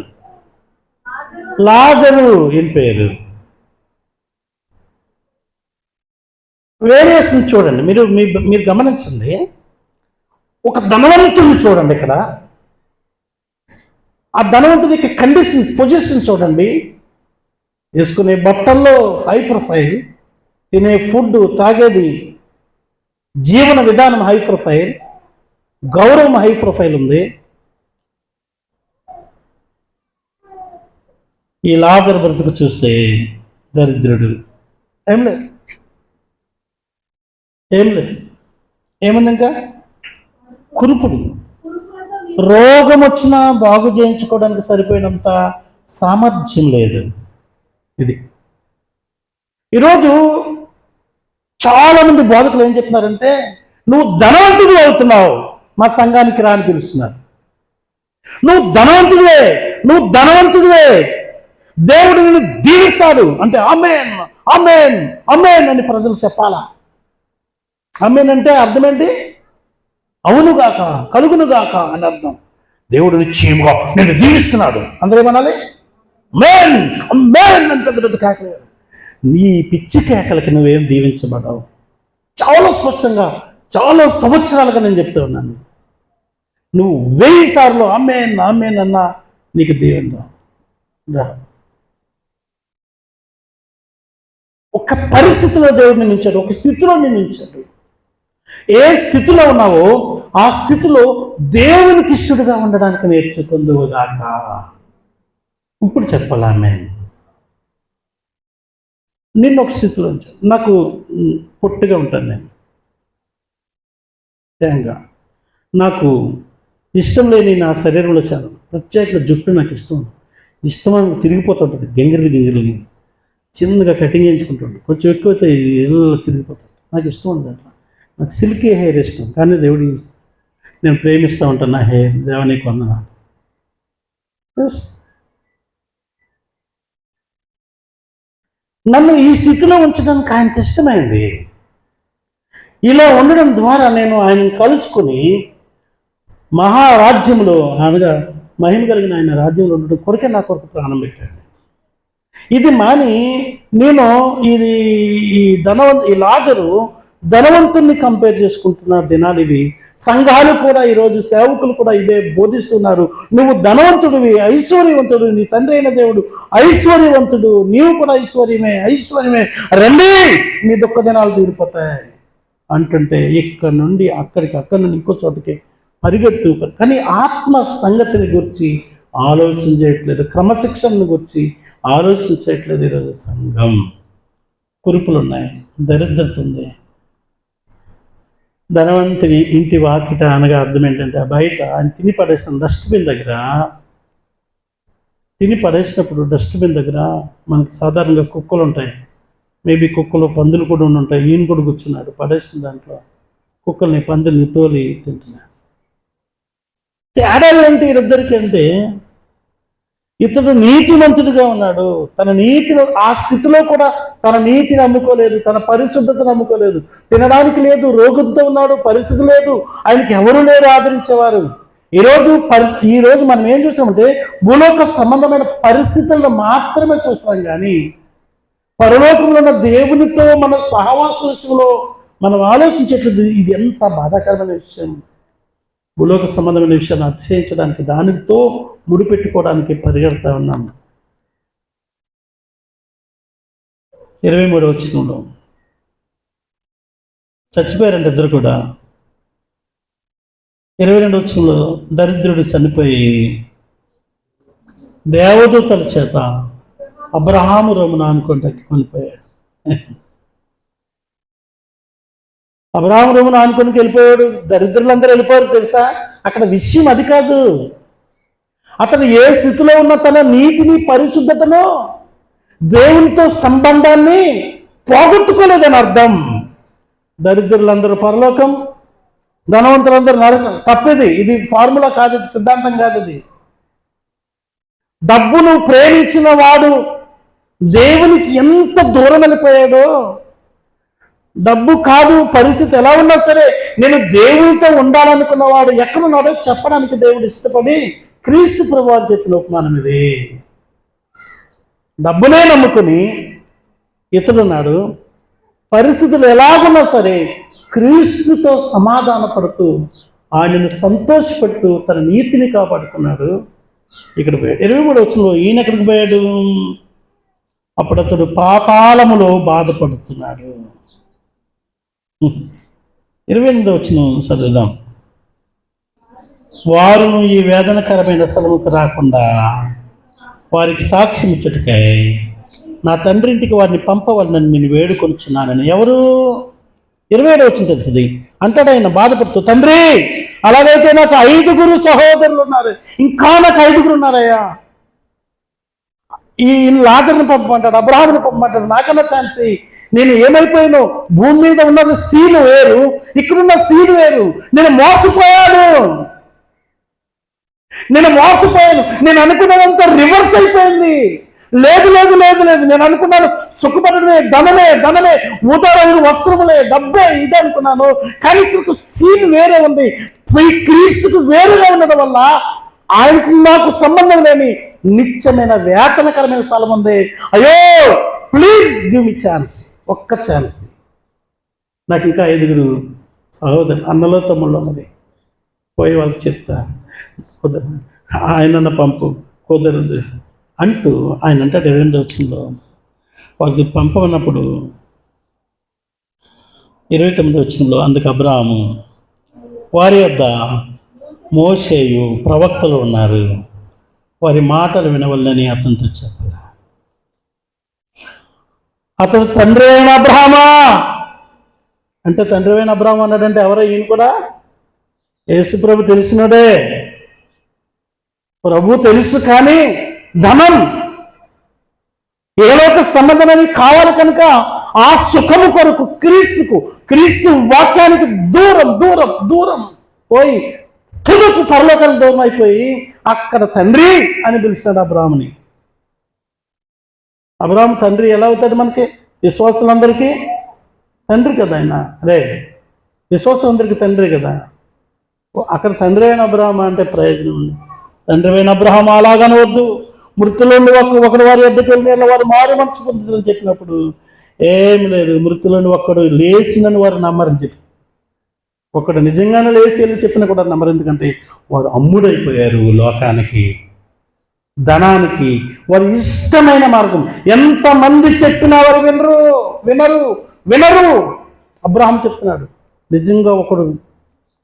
లాజరు ఈయన పేరు. వేరియేషన్ చూడండి, మీరు గమనించండి. ఒక ధనవంతుడిని చూడండి ఇక్కడ, ఆ ధనవంతుడి యొక్క కండిషన్, పొజిషన్ చూడండి. వేసుకునే బట్టల్లో హై ప్రొఫైల్, తినే ఫుడ్, తాగేది, జీవన విధానం హై ప్రొఫైల్, గౌరవం హై ప్రొఫైల్ ఉంది. ఈ లాజరు బ్రతుకు చూస్తే దరిద్రుడు. ఏం లేదు ఏముంది, ఇంకా కురుపుడు. రోగం వచ్చినా బాగు చేయించుకోవడానికి సరిపోయినంత సామర్థ్యం లేదు. ఇది ఈరోజు చాలా మంది బోధకులు ఏం చెప్తున్నారంటే, నువ్వు ధనవంతుడు అవుతున్నావు, మా సంఘానికి రా అని పిలుస్తున్నారు. నువ్వు ధనవంతుడివే, నువ్వు ధనవంతుడివే, దేవుడు నిన్ను దీవిస్తాడు అంటే ఆమేన్ ఆమేన్ ఆమేన్ అని ప్రజలు చెప్పాలా? ఆమేన్ అంటే అర్థం ఏంటి? అవునుగాక, కలుగునుగాక అని అర్థం. దేవుడు నిశ్చయముగా నిన్ను దీవిస్తున్నాడు, అందరూ ఏమనాలి? ఆమేన్ ఆమేన్ అని పెద్ద పెద్ద కేకలు. నీ పిచ్చి కేకలకి నువ్వేం దీవించబడవు. చాలా స్పష్టంగా, చాలా సంవత్సరాలుగా నేను చెప్తూ ఉన్నాను. నువ్వు 1000 సార్లు ఆమేన్ ఆమేన్ అన్నా నీకు దీవెన రా. ఒక పరిస్థితిలో దేవుడు నిన్నుంచాడు, ఒక స్థితిలో నిన్నుంచాడు. ఏ స్థితిలో ఉన్నావో ఆ స్థితిలో దేవునికి ఇష్టడుగా ఉండడానికి నేర్చుకుందువుగాక. ఇప్పుడు చెప్పాలి ఆమేన్. నిన్న ఒక స్థితిలో ఉంచాను. నాకు పొట్టిగా ఉంటాను నేను, తేంగా. నాకు ఇష్టం లేని నా శరీరంలో చాలా ప్రత్యేక జుట్టు నాకు ఇష్టం తిరిగిపోతుంటుంది, గింగిర్లు చిన్నగా కటింగ్ చేయించుకుంటుంటాను. కొంచెం ఎక్కువైతే ఇళ్ళలో తిరిగిపోతాను. నాకు ఇష్టం ఉంది అట్లా. నాకు సిల్కీ హెయిర్ ఇష్టం, కానీ దేవుడి నేను ప్రేమిస్తూ ఉంటాను నా హెయిర్. దేవునికి వందనాలు. నన్ను ఈ స్థితిలో ఉంచడానికి ఆయనకి ఇష్టమైంది. ఇలా ఉండడం ద్వారా నేను ఆయనను కలుసుకొని మహారాజ్యంలో, అనగా మహిమ కలిగిన ఆయన రాజ్యంలో ఉండడం కొరకే నా కొరకు ప్రాణం పెట్టాడు. ఇది మాని నేను ఈ లాజరు ధనవంతుణ్ణి కంపేర్ చేసుకుంటున్న దినాలు ఇవి. సంఘాలు కూడా ఈరోజు, సేవకులు కూడా ఇదే బోధిస్తున్నారు. నువ్వు ధనవంతుడివి, ఐశ్వర్యవంతుడు, నీ తండ్రి అయిన దేవుడు ఐశ్వర్యవంతుడు, నీవు కూడా ఐశ్వర్యమే, రండి నీ దుఃఖ దినాలు తీరిపోతాయి అంటుంటే ఇక్కడ నుండి అక్కడి నుండి ఇంకో చోటకి పరిగెడుతూ. కానీ ఆత్మ సంగతిని గురించి ఆలోచించట్లేదు, క్రమశిక్షణను గురించి ఆలోచించట్లేదు. ఈరోజు సంఘం కురుపులు ఉన్నాయి, దరిద్రత ఉంది. ధనవంతుని ఇంటి వాకిట అనగా అర్థం ఏంటంటే, బయట ఆయన తిని పడేసిన డస్ట్బిన్ దగ్గర, తిని పడేసినప్పుడు డస్ట్బిన్ దగ్గర మనకి సాధారణంగా కుక్కలు ఉంటాయి. మేబీ కుక్కలు, పందులు కూడా ఉంటాయి. ఈయన కూడా కూర్చున్నాడు పడేసిన దాంట్లో. కుక్కల్ని, పందుల్ని తోలి తింటున్నాడు. తేడా ఏంటి ఇద్దరికి అంటే, ఇతడు నీతిమంతుడిగా ఉన్నాడు. తన నీతిని, ఆ స్థితిలో కూడా తన నీతిని అమ్ముకోలేదు, తన పరిశుద్ధతను అమ్ముకోలేదు. తినడానికి లేదు, రోగంతో ఉన్నాడు, పరిస్థితి లేదు, ఆయనకి ఎవరు లేరు ఆదరించేవారు. ఈరోజు మనం ఏం చూస్తామంటే భూలోక సంబంధమైన పరిస్థితులను మాత్రమే చూస్తాం, కానీ పరలోకంలో ఉన్న దేవునితో మన సహవాస విషయంలో మనం ఆలోచించేట్లేదు. ఇది ఎంత బాధాకరమైన విషయం. భూలోక సంబంధమైన విషయాన్ని అతిశయించడానికి, దానితో ముడిపెట్టుకోవడానికి పరిగెడతా ఉన్నాము. 23వ వచనంలో చచ్చిపోయారంటే ఇద్దరు కూడా. 22వ వచనంలో దరిద్రుడు చనిపోయి దేవదూతల చేత అబ్రహాము రొమ్మున ఆనుకొని కొనిపోయాడు. అబ్రహాము రొమ్మున ఆనుకొని వెళ్ళిపోయాడు. దరిద్రులందరూ వెళ్ళిపోయారు. తెలుసా, అక్కడ విషయం అది కాదు. అతను ఏ స్థితిలో ఉన్న తన నీతిని, పరిశుద్ధతను, దేవునితో సంబంధాన్ని పోగొట్టుకోలేదని అర్థం. దరిద్రులందరూ పరలోకం, ధనవంతులందరూ నరకం. తప్పేది, ఇది ఫార్ములా కాదు, ఇది సిద్ధాంతం కాదు. ఇది డబ్బును ప్రేమించిన వాడు దేవునికి ఎంత దూరం వెళ్ళిపోయాడో. డబ్బు కాదు, పరిస్థితి ఎలా ఉన్నా సరే నేను దేవునితో ఉండాలనుకున్నవాడు ఎక్కడున్నాడో చెప్పడానికి దేవుడు ఇష్టపడి క్రీస్తు ప్రభువారు చెప్పిన ఉపమానం ఇది. డబ్బునే నమ్ముకుని ఇతడున్నాడు, పరిస్థితులు ఎలాగున్నా సరే క్రీస్తుతో సమాధాన పడుతూ ఆయనను సంతోషపెడుతూ తన నీతిని కాపాడుకున్నాడు. ఇక్కడ 23వ వచనంలో ఈయన ఎక్కడికి పోయాడు? అప్పుడు అతడు పాతాళములో బాధపడుతున్నాడు. 28వ వచనం చదువుదాం. వారును ఈ వేదనకరమైన స్థలముకు రాకుండా వారికి సాక్ష్యం ఇచ్చుటకై నా తండ్రి ఇంటికి వారిని పంపవాలని నేను వేడుకొంచున్నానని. ఎవరు? 27వ వచనం తెలుస్తుంది. అంటాడు ఆయన బాధపడుతూ, తండ్రి అలాగైతే నాకు 5 సహోదరులు ఉన్నారు, ఇంకా నాకు 5 ఉన్నారయ్యా. ఈ లాజరుని పంపమంటాడు, అబ్రహాముని పంపమంటాడు, నాకన్నా ఛాన్స్ నేను ఏమైపోయాను? భూమి మీద ఉన్నది సీన్ వేరు, ఇక్కడున్న సీన్ వేరు. నేను మోసపోయాను, నేను అనుకున్నదంతా రివర్స్ అయిపోయింది. లేదు లేదు లేదు లేదు, నేను అనుకున్నాను సుఖపడమే, ధనమే, ఊదా రంగు వస్త్రములే, డబ్బే, ఇది అనుకున్నాను. కానీ ఇక్కడ సీన్ వేరే ఉంది. క్రీస్తుకు వేరుగా ఉండడం వల్ల ఆయనకి నాకు సంబంధం లేని నిత్యమైన వేతనకరమైన స్థలం ఉంది. అయ్యో ప్లీజ్ గివ్ మీ ఛాన్స్, ఒక్క ఛాన్స్. నాకు ఇంకా 5 సహోదరు అన్నలో తమ్ముళ్ళు మరి పోయి వాళ్ళకి చెప్తా, కుదరదు, ఆయనన్న పంపు, కుదరదు అంటూ ఆయన అంటాడు 28వ వచనంలో, వాళ్ళకి పంపమన్నప్పుడు 29వ వచనంలో, అందుకు అబ్రాహాము వారి వద్ద మోషేయు ప్రవక్తలు ఉన్నారు, వారి మాటలు వినవల్లని అతనితో చెప్పగా, అతడు తండ్రి అయిన అబ్రాహామా అంటే, తండ్రి అయిన అబ్రాహాం అన్నాడంటే ఎవరో, ఈయన కూడా యేసు ప్రభు తెలిసినోడే. ప్రభు తెలుసు, కానీ ధనం, ఏలోక సంబంధం అనేది కావాలి కనుక ఆ సుఖము కొరకు క్రీస్తు వాక్యానికి దూరం పోయి తుదకు పరలోకానికి దూరం అయిపోయి అక్కడ తండ్రి అని పిలిచాడు అబ్రాహాముని. అబ్రాహాము తండ్రి ఎలా అవుతాడు? మనకి విశ్వాసులందరికీ తండ్రి కదా ఆయన. అదే విశ్వాసులందరికీ తండ్రి కదా. అక్కడ తండ్రి అయిన అబ్రాహాము అంటే ప్రయోజనం ఉంది. తండ్రి అయిన అబ్రాహాము అలాగనవద్దు, మృతులను ఒకడు వారి వద్దకు వెళ్ళి వారు మారు మనసు పొందుతుందని చెప్పినప్పుడు ఏమి లేదు, మృతులను ఒక్కడు లేచినని వారు నమ్మరని చెప్పి, ఒకడు నిజంగానే లేచి వెళ్ళి చెప్పినా కూడా నమ్మరు. ఎందుకంటే వారు అమ్ముడైపోయారు లోకానికి, ధనానికి. వారి ఇష్టమైన మార్గం. ఎంతమంది చెప్పినా వారు వినరు. అబ్రాహాం చెప్తున్నాడు, నిజంగా ఒకడు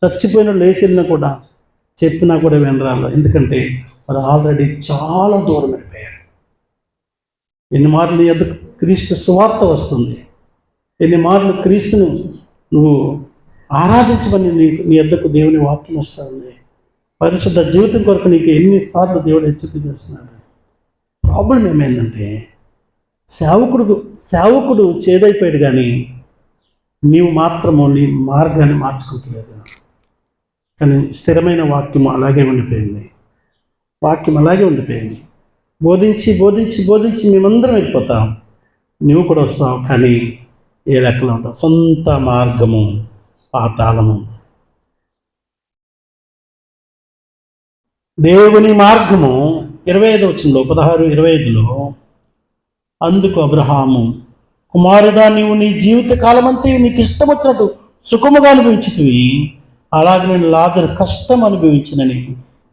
చచ్చిపోయిన లేచి వెళ్ళినా కూడా చెప్పినా కూడా వినరాలు. ఎందుకంటే వారు ఆల్రెడీ చాలా దూరం వెళ్ళిపోయారు. ఎన్ని మార్లు నీ యొద్దకు క్రీస్తు సువార్త వస్తుంది, ఎన్ని మార్లు క్రీస్తును నువ్వు ఆరాధించమని నీ యొద్దకు దేవుని వాక్యం వస్తూ ఉంది. పరిశుద్ధ జీవితం కొరకు నీకు ఎన్నిసార్లు దేవుడు హెచ్చరిక చేస్తున్నాడు. ప్రాబ్లం ఏమైందంటే సేవకుడు చేదైపోయాడు, కానీ నీవు మాత్రము నీ మార్గాన్ని మార్చుకుంటలేదు. కానీ స్థిరమైన వాక్యం అలాగే ఉండిపోయింది. బోధించి మేమందరం వెళ్ళిపోతాం, నువ్వు కూడా వస్తావు, కానీ ఏ లెక్కలో ఉంటావు? సొంత మార్గము పాతాళము. దేవుని మార్గము 25వ వచనంలో 16:25లో, అందుకు అబ్రహాము, కుమారుడా, నీవు నీ జీవిత కాలమంతా నీకు ఇష్టం వచ్చినట్టు సుఖముగా అనుభవించుతివి, అలాగే నేను లాజరు కష్టం అనుభవించినని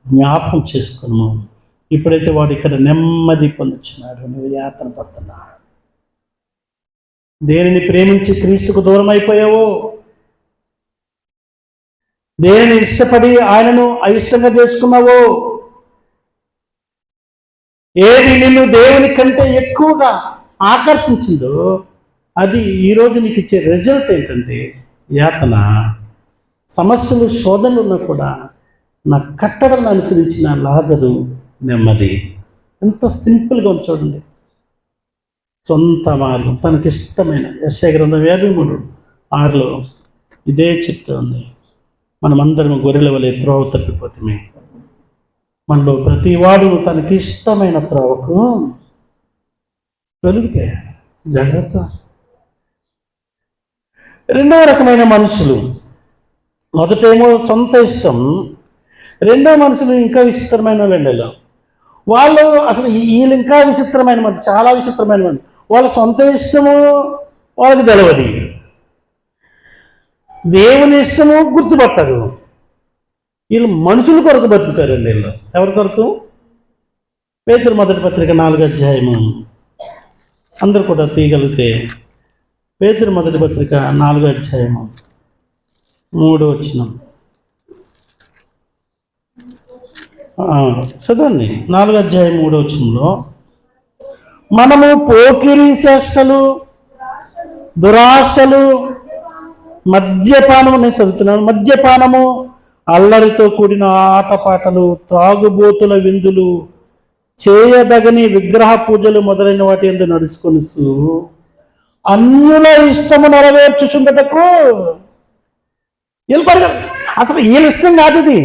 జ్ఞాపకం చేసుకున్నాము. ఇప్పుడైతే వాడు ఇక్కడ నెమ్మది పొందుచున్నాడు, నువ్వు యాతన పడుతున్నా. దేనిని ప్రేమించి క్రీస్తుకు దూరం అయిపోయావో, దేనిని ఇష్టపడి ఆయనను అయిష్టంగా చేసుకున్నావో, ఏది నిన్ను దేవుని కంటే ఎక్కువగా ఆకర్షించిందో అది ఈరోజు నీకు ఇచ్చే రిజల్ట్ ఏంటంటే యాతన, సమస్యలు, శోధనలు ఉన్నా కూడా నా కట్టడలను అనుసరించిన లాజరు నెమ్మది. ఎంత సింపుల్గా ఉంది చూడండి. సొంత మార్గం, తనకిష్టమైన. యెషయా గ్రంథం 53:6లో ఇదే చెప్తా ఉంది. మనమందరం గొర్రెల వలె త్రోవ తప్పిపోతామే. మనలో ప్రతివాడు తనకిష్టమైన త్రోవకు వెలుగుపోయాడు. జాగ్రత్త. రెండవ రకమైన మనుషులు, మొదటేమో సొంత ఇష్టం, రెండో మనుషులు ఇంకా విచిత్రమైన వెండలో. వాళ్ళు అసలు వీళ్ళు ఇంకా విచిత్రమైన మనుషులు, చాలా విచిత్రమైన మనుషులు. వాళ్ళ సొంత ఇష్టము వాళ్ళకి తెలవది, దేవుని ఇష్టము గుర్తుపట్టరు. వీళ్ళు మనుషుల కొరకు బతుకుతారండి. వీళ్ళు ఎవరి కొరకు? పేతురు మొదటి పత్రిక 4వ అధ్యాయము అందరూ కూడా తీయగలిగితే, పేతురు మొదటి పత్రిక 4వ అధ్యాయము 3వ వచనం చదవండి. 4వ అధ్యాయం 3వ వచనంలో, మనము పోకిరి చేష్టలు, దురాశలు, మద్యపానము, నేను చదువుతున్నాను, మద్యపానము, అల్లరితో కూడిన ఆటపాటలు, త్రాగుబోతుల విందులు, చేయదగని విగ్రహ పూజలు మొదలైన వాటి యందు నడుచుకొనుచు అన్యుల ఇష్టము నెరవేర్చుచుండటకు వీళ్ళు పరిగెడు. అసలు వీళ్ళ ఇష్టం కాదు ఇది,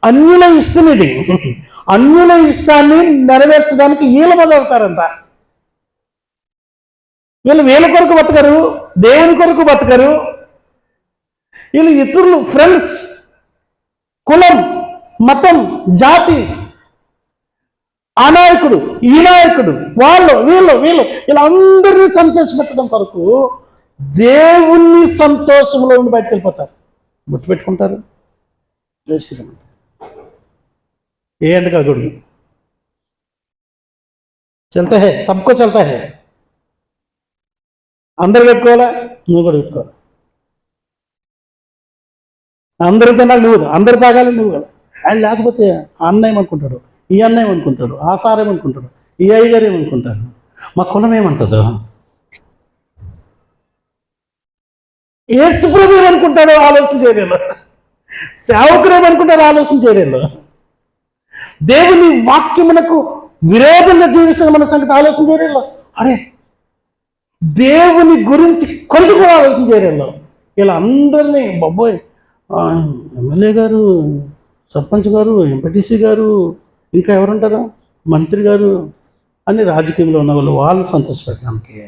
అన్యుల ఇష్టం ఇది. అన్యుల ఇష్టాన్ని నెరవేర్చడానికి వీళ్ళు మొదలెడతారంట. వీళ్ళు వీళ్ళ కొరకు బతకరు, దేవుని కొరకు బతకరు. వీళ్ళు ఇతరులు, ఫ్రెండ్స్, కులం, మతం, జాతి, ఆ నాయకుడు, ఈ నాయకుడు, వాళ్ళు వీళ్ళు వీళ్ళందరినీ సంతోషపెట్టడం కొరకు దేవుణ్ణి సంతోషంలో ఉండి బయటకు వెళ్ళిపోతారు. గుర్తు పెట్టుకుంటారు. జై శ్రీరామ్. ఏ అంటగా గుడి చల్తా హే, సబ్కో చల్తా హే. అందరు పెట్టుకోవాలా, నువ్వు కూడా పెట్టుకోవాలి. అందరూ తినాలి నువ్వు, అందరు తాగాలి నువ్వు కదా. ఆయన లేకపోతే ఆ అన్న ఏమనుకుంటాడు, ఈ అన్న ఏమనుకుంటాడు, ఆ సార్ ఏమనుకుంటాడు, ఈ అయ్యగారు ఏమనుకుంటాడు, మా కులం ఏమంటుందో, యేసుప్రభు ఏమనుకుంటాడో ఆలోచన చేయలేను, సేవకుడు ఏమనుకుంటాడో ఆలోచన చేయలేను, దేవుని వాక్యమునకు విరోధంగా జీవిస్తున్న మన సంగతి ఆలోచన చేయలేను. అరే దేవుని గురించి కొంత కూడా ఆలోచన చేయలేను. ఇలా అందరినీ బాబోయ్, ఎమ్మెల్యే గారు, సర్పంచ్ గారు, ఎంపీటీసీ గారు, ఇంకా ఎవరుంటారు, మంత్రి గారు అని రాజకీయంలో ఉన్న వాళ్ళు సంతోషపెట్టడానికి,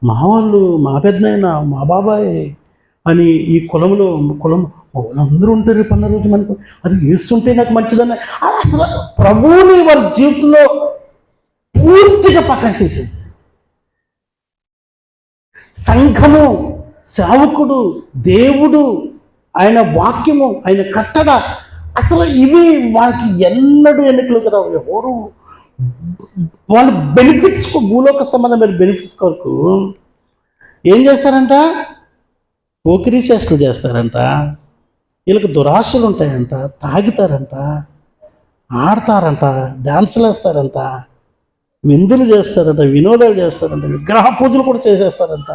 మా వాళ్ళు, మా పెద్దనాయన, మా బాబాయ్ అని ఈ కులంలో వాళ్ళందరూ ఉంటారు. రేపు అన్న రోజు మనకు అది వేస్తుంటే నాకు మంచిదని అసలు ప్రభువుని వారి జీవితంలో పూర్తిగా పక్కన తీసేసి, సంఘము, సేవకుడు, దేవుడు, ఆయన వాక్యము, ఆయన కట్టడ, అసలు ఇవి వాళ్ళకి ఎన్నడూ ఎన్నికలు రావు. ఎవరు వాళ్ళ బెనిఫిట్స్, భూలోక సంబంధమైన బెనిఫిట్స్ కొరకు ఏం చేస్తారంట, పోకిరీ చేష్టలు చేస్తారంట, వీళ్ళకి దురాశలు ఉంటాయంట, తాగుతారంట, ఆడతారంట, డాన్సులు వేస్తారంట, విందులు చేస్తారంట, వినోదాలు చేస్తారంట, విగ్రహ పూజలు కూడా చేసేస్తారంట.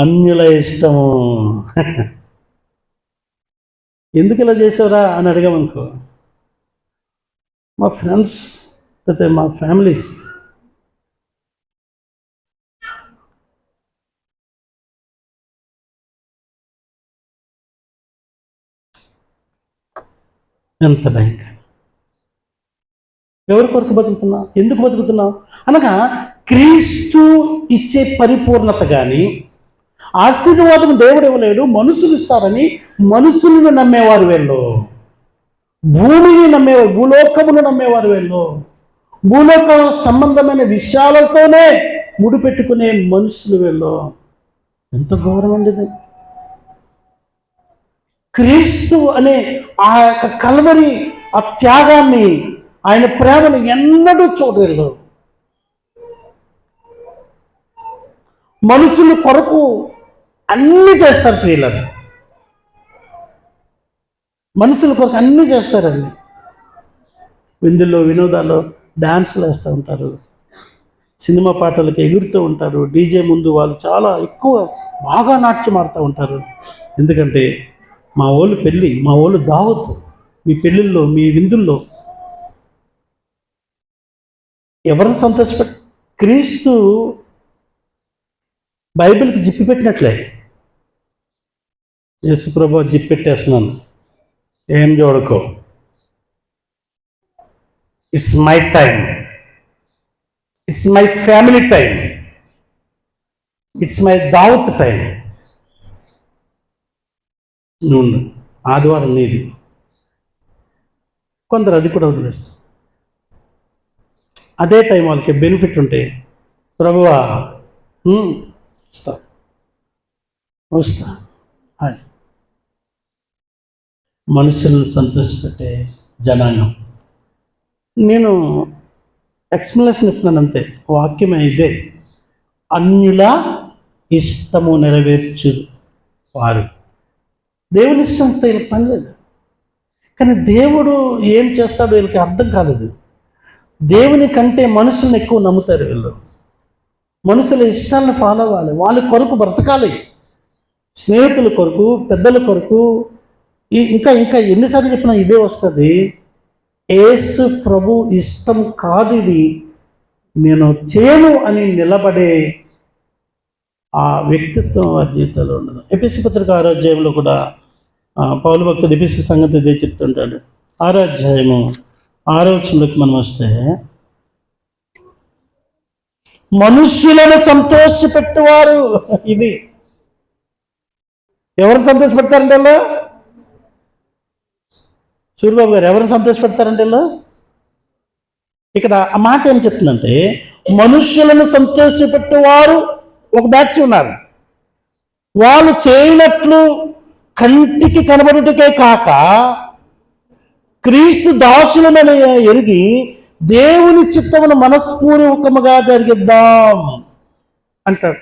అన్యుల ఇష్టము. ఎందుకు ఇలా చేసావురా అని అడిగామనుకో, మా ఫ్రెండ్స్ లేకపోతే మా ఫ్యామిలీస్ ఎంత భయంకరం. ఎవరి కొరకు బతుకుతున్నావు, ఎందుకు బతుకుతున్నావు అనగా క్రీస్తు ఇచ్చే పరిపూర్ణత కానీ ఆశీర్వాదం దేవుడు ఇవ్వలేడు, మనుషులు ఇస్తారని మనుషులను నమ్మేవారు వీళ్ళు, భూమిని నమ్మేవారు, భూలోకమును నమ్మేవారు వీళ్ళు, భూలోక సంబంధమైన విషయాలతోనే ముడిపెట్టుకునే మనుషులు వీళ్ళు. ఎంత ఘోరం అండి ఇది. క్రీస్తు అనే ఆ యొక్క కల్వరి, ఆ త్యాగాన్ని, ఆయన ప్రేమను ఎన్నడూ చూడలేదు. మనుషుల కొరకు అన్నీ చేస్తారు ప్రియులారు, మనుషుల కొరకు అన్నీ చేస్తారండి. విందుల్లో, వినోదాల్లో డ్యాన్సులు వేస్తూ ఉంటారు, సినిమా పాటలకు ఎగురుతూ ఉంటారు, డీజే ముందు వాళ్ళు చాలా ఎక్కువ బాగా నాట్యం ఆడుతూ ఉంటారు. ఎందుకంటే మా వాళ్ళు పెళ్ళి, మా వాళ్ళు దావత్తు, మీ పెళ్ళిళ్ళలో, మీ విందుల్లో ఎవరిని సంతోషపెట్టి, క్రీస్తు బైబిల్కి జిప్పి పెట్టినట్లే, యేసుప్రభు జిప్పి పెట్టేస్తున్నాను, ఏం చూడకో, it's my time, it's my family time, it's my దావత్ టైం. నువ్వు ఆదివారం నీది. కొందరు అది కూడా వదిలేస్తారు. అదే టైం వాళ్ళకి బెనిఫిట్ ఉంటే, ప్రభువా వస్తా హాయ్. మనుషులను సంతోషపెట్టే జనాంగం. నేను ఎక్స్ప్లెనేషన్ ఇస్తున్నాను అంతే, వాక్యమే ఇదే. అన్యుల ఇష్టము నెరవేర్చు వారు. దేవుని ఇష్టంతో వీళ్ళకి పని లేదు, కానీ దేవుడు ఏం చేస్తాడో వీళ్ళకి అర్థం కాలేదు. దేవుని కంటే మనుషులను ఎక్కువ నమ్ముతారు వీళ్ళు. మనుషుల ఇష్టాలను ఫాలో అవ్వాలి, వాళ్ళ కొరకు బ్రతకాలి, స్నేహితుల కొరకు, పెద్దల కొరకు. ఇంకా ఇంకా ఎన్నిసార్లు చెప్పినా ఇదే వస్తుంది. యేసు ప్రభు ఇష్టం కాదు ఇది. నేను చేయను అని నిలబడే ఆ వ్యక్తిత్వం వారి జీవితంలో ఉండదు. ఎపిసి పత్రిక 6వ అధ్యాయంలో కూడా పౌలు భక్తుడు ఎపిసి సంగతి ఇదే చెప్తుంటాడు. 6వ అధ్యాయము 6వ వచనంలోకి మనం వస్తే, మనుష్యులను సంతోషపెట్టువారు. ఇది ఎవరిని సంతోషపెడతారంటే వీళ్ళు? సూర్యబాబు గారు, ఎవరిని సంతోషపెడతారంటే వీళ్ళు? ఇక్కడ ఆ మాట ఏం చెప్తుందంటే, మనుష్యులను సంతోషపెట్టువారు ఒక బ్యాచ్ ఉన్నారు. వాళ్ళు చేయనట్లు కంటికి కనబడుటకే కాక క్రీస్తు దాసులమని ఎరిగి దేవుని చిత్తమును మనస్పూర్వకముగా జరిగిద్దాం అంటాడు.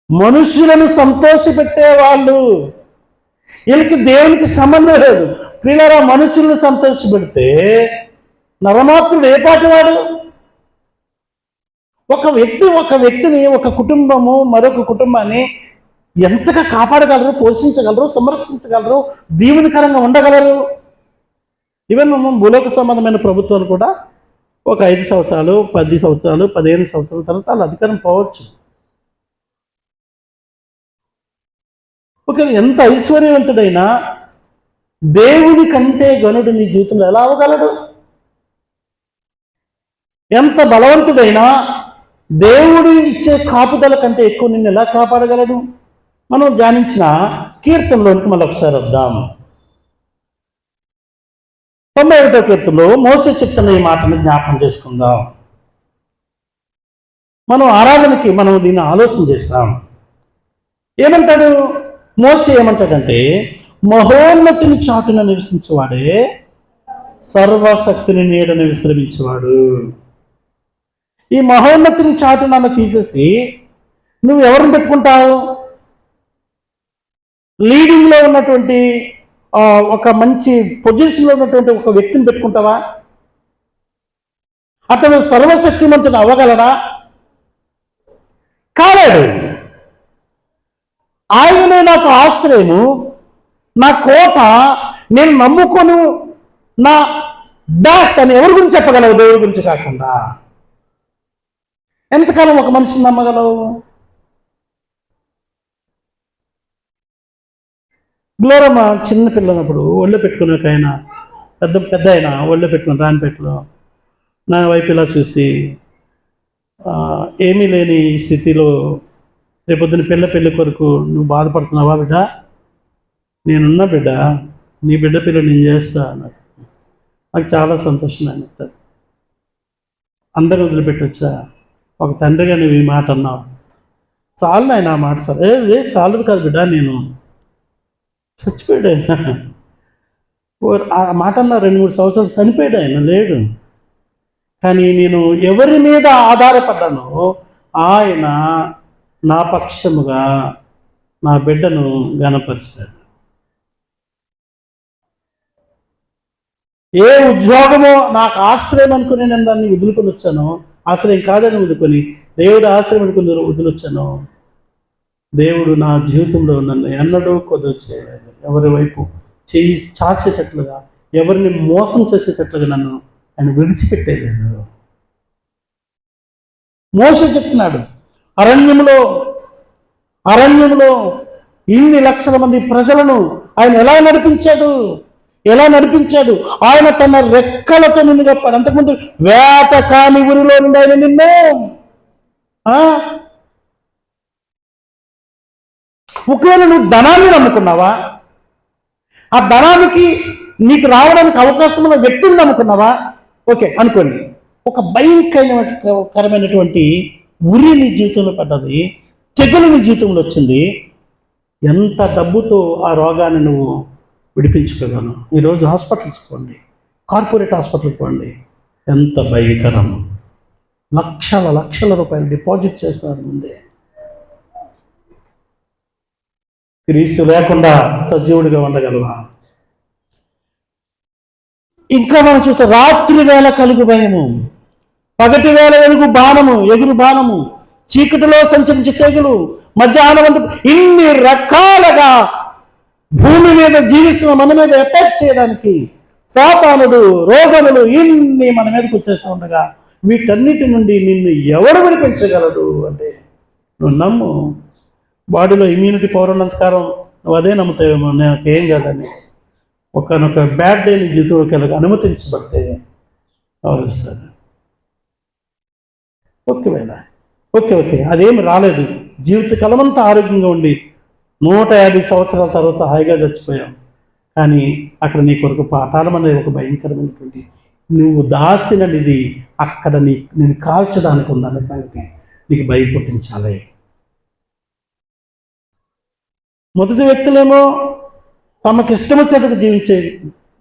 మనుషులను సంతోషపెట్టే వాళ్ళు, వీళ్ళకి దేవునికి సంబంధం లేదు. ప్రియులారా, మనుషులను సంతోషపెడితే నరమాత్రుడు ఏ పాటి వాడు? ఒక వ్యక్తిని, ఒక కుటుంబము మరొక కుటుంబాన్ని ఎంతగా కాపాడగలరు, పోషించగలరు, సంరక్షించగలరు, దీవెనకరంగా ఉండగలరు. ఈవెన్ భూలోక సంబంధమైన ప్రభుత్వాలు కూడా ఒక 5 సంవత్సరాలు, 10 సంవత్సరాలు, 15 సంవత్సరాల తర్వాత వాళ్ళ అధికారం పోవచ్చు. ఒకవేళ ఎంత ఐశ్వర్యవంతుడైనా దేవుని కంటే గనుడు నీ జీవితంలో ఎలా అవ్వగలడు? ఎంత బలవంతుడైనా దేవుడు ఇచ్చే కాపుదల కంటే ఎక్కువ నిన్ను ఎలా కాపాడగలడు? మనం ధ్యానించిన కీర్తనలోనికి మళ్ళీ ఒకసారి వద్దాం. 91వ కీర్తనలో మోసే చెప్తున్న ఈ మాటను జ్ఞాపకం చేసుకుందాం. మనం ఆరాధనకి మనం దీన్ని ఆలోచన చేస్తాం. ఏమంటాడు మోసే? ఏమంటాడంటే, మహోన్నతిని చాటున నివసించేవాడే సర్వశక్తిని నీడను విశ్రమించేవాడు. ఈ మహోన్నతిని చాటున తీసేసి నువ్వు ఎవరిని పెట్టుకుంటావు? లీడింగ్లో ఉన్నటువంటి ఒక మంచి పొజిషన్లో ఉన్నటువంటి ఒక వ్యక్తిని పెట్టుకుంటావా? అతను సర్వశక్తిమంతుడు అవ్వగలడా? కాలేడు. ఆయనే నాకు ఆశ్రయము, నా కోట, నేను నమ్ముకొను నా దాస్ అని ఎవరి గురించి చెప్పగలవు? దేవుడి గురించి కాకుండా. ఎంతకాలం ఒక మనిషిని నమ్మగలవు? గ్లోరమ్మ చిన్న పిల్లనప్పుడు ఒళ్ళో పెట్టుకుని ఒక ఆయన పెద్ద ఆయన ఒళ్ళో పెట్టుకుని రానిపెట్టలో నా వైపు ఇలా చూసి, ఏమీ లేని ఈ స్థితిలో రేపొద్దున పెళ్ళి కొరకు నువ్వు బాధపడుతున్నావా బిడ్డ? నేనున్నా బిడ్డ, నీ బిడ్డ పిల్ల నేను చేస్తా అన్నాడు. నాకు చాలా సంతోషం అనిపిస్తుంది. అందరిని వదిలిపెట్టొచ్చా? ఒక తండ్రిగా నువ్వు ఈ మాట అన్నావు, చాలు ఆయన ఆ మాట. సార్ ఏ చాలదు కాదు బిడ్డ, నేను చచ్చిపోయాడు ఆయన. ఆ మాట అన్న 2-3 సంవత్సరాలు చనిపోయాడు ఆయన, లేడు. కానీ నేను ఎవరి మీద ఆధారపడ్డానో ఆయన నా పక్షముగా నా బిడ్డను గణపరిచాడు. ఏ ఉద్యోగమో నాకు ఆశ్రయం అనుకుని నేను దాన్ని వదులుకొని వచ్చానో, ఆశ్రయం కాదని వదులుకొని దేవుడు ఆశ్రయం అనుకుని వదిలొచ్చాను. దేవుడు నా జీవితంలో నన్ను ఎన్నడూ కొద్దు చేయలేదు. ఎవరి వైపు చేయి చాచేటట్లుగా, ఎవరిని మోసం చేసేటట్లుగా నన్ను ఆయన విడిచిపెట్టేలేదు. మోసే చెప్తున్నాడు, అరణ్యంలో ఇన్ని లక్షల మంది ప్రజలను ఆయన ఎలా నడిపించాడు? ఆయన తన రెక్కలతో నిన్ను కప్పాడు. అంతకుముందు వేట కాని ఊరిలో నుండి ఆయన నిన్ను ఒకవేళ నువ్వు ధనాన్ని నమ్ముకున్నావా? ఆ ధనానికి నీకు రావడానికి అవకాశం ఉన్న వ్యక్తిని నమ్ముకున్నావా? ఓకే అనుకోండి, ఒక భయంకరమైనటువంటి ఉరి నీ జీవితంలో పడ్డది, తెగులు నీ జీవితంలో వచ్చింది. ఎంత డబ్బుతో ఆ రోగాన్ని నువ్వు విడిపించుకోగలను? ఈరోజు హాస్పిటల్స్కి పోండి, కార్పొరేట్ హాస్పిటల్కి పోండి, ఎంత భయంకరం. లక్షల రూపాయలు డిపాజిట్ చేస్తున్నారు ముందే. క్రీస్తు లేకుండా సజీవుడిగా ఉండగలవా? ఇంకా మనం చూస్తే రాత్రి వేళ కలుగు భయము, పగటి వేళ ఎగురు బాణము, చీకటిలో సంచరించి తెగులు, మధ్యాహ్నవంతు, ఇన్ని రకాలుగా భూమి మీద జీవిస్తున్న మన మీద అటాక్ చేయడానికి సాతానుడు, రోగములు ఇన్ని మన మీదకి వచ్చేస్తూ ఉండగా వీటన్నిటి నుండి నిన్ను ఎవడు విడిపించగలడు అంటే నువ్వు నమ్ము. బాడీలో ఇమ్యూనిటీ పవర్ ఉన్నంతకాలం నువ్వు అదే నమ్ముతావేమో, నాకేం కాదని. ఒకనొక బ్యాడ్ డే నీ జీవితంలోకి అనుమతించబడితే ఎవరు ఇస్తారు? ఓకే అదేమి రాలేదు, జీవితకాలమంతా ఆరోగ్యంగా ఉండి 150 సంవత్సరాల తర్వాత హాయిగా చచ్చిపోయాం. కానీ అక్కడ నీ కొరకు పాతాళం అనేది ఒక భయంకరమైనటువంటి నువ్వు దాసినది అక్కడ నేను కాల్చడానికి ఉందన్న సంగతి నీకు భయం పుట్టించాలి. మొదటి వ్యక్తులేమో తమకు ఇష్టం వచ్చినట్టుగా జీవించే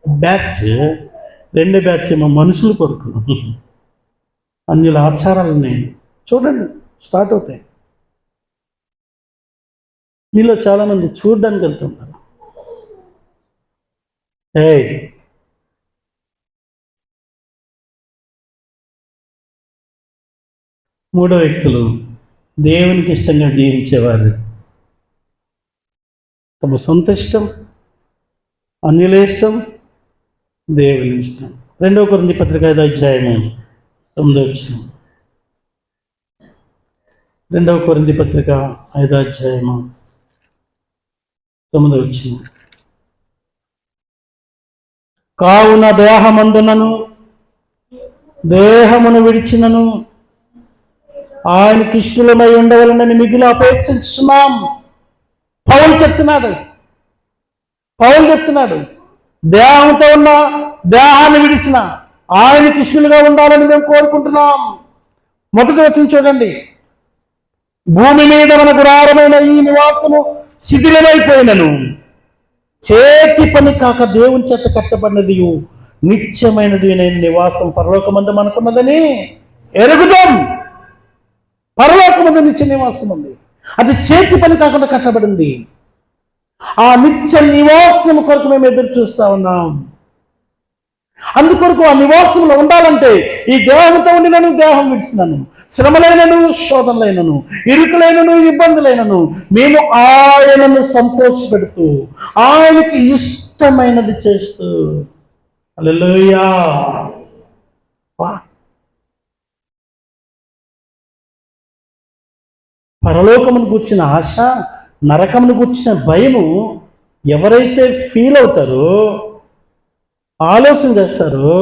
బ్యాచ్, రెండో బ్యాచ్ ఏమో మనుషుల కొరకు అన్యుల ఆచారాలని చూడండి స్టార్ట్ అవుతాయి. మీలో చాలామంది చూడడానికి వెళ్తుంటారు. మూడో వ్యక్తులు దేవునికి ఇష్టంగా జీవించేవారు. తమ సొంత ఇష్టం, అన్యుల ఇష్టం, దేవుని ఇష్టం. 2 కొరింథీ పత్రిక 5వ అధ్యాయము 9వ వచనం. 2 కొరింథీ పత్రిక 5వ అధ్యాయము 9వ వచనం. కావున దేహమందునను దేహమును విడిచినను ఆయనకి ఇష్టలమై ఉండవలనని మిగిలి అపేక్షించున్నాం. పౌలు చెప్తున్నాడు దేహంతో ఉన్న దేహాన్ని విడిచిన ఆయనకి ఇష్టలుగా ఉండాలని మేము కోరుకుంటున్నాం. మొదటి వచనం చూడండి. భూమి మీద మన గుడారమైన ఈ నివాసము శిథిలమైపోయినను చేతి పని కాక దేవుని చేత కట్టబడినది నిత్యమైనది అయిన నివాసం పరలోకమందు మనకున్నదని ఎరుగుదాం. పరలోకమందు నిత్య నివాసం ఉంది, అది చేతి పని కాకుండా కట్టబడింది. ఆ నిత్య నివాసం కొరకు మేము ఎదురు చూస్తా ఉన్నాం. అందుకొరకు ఆ నివాసంలో ఉండాలంటే ఈ దేహంతో ఉండినను దేహం విడిచినను, శ్రమలైనను శోధనలైనను, ఇరుకులైనను ఇబ్బందులైనను మేము ఆయనను సంతోషపెడుతూ ఆయనకి ఇష్టమైనది చేస్తూ. హల్లెలూయా. పరలోకమును కూర్చిన ఆశ, నరకమును కూర్చిన భయము ఎవరైతే ఫీల్ అవుతారో, ఆలోచన చేస్తారో,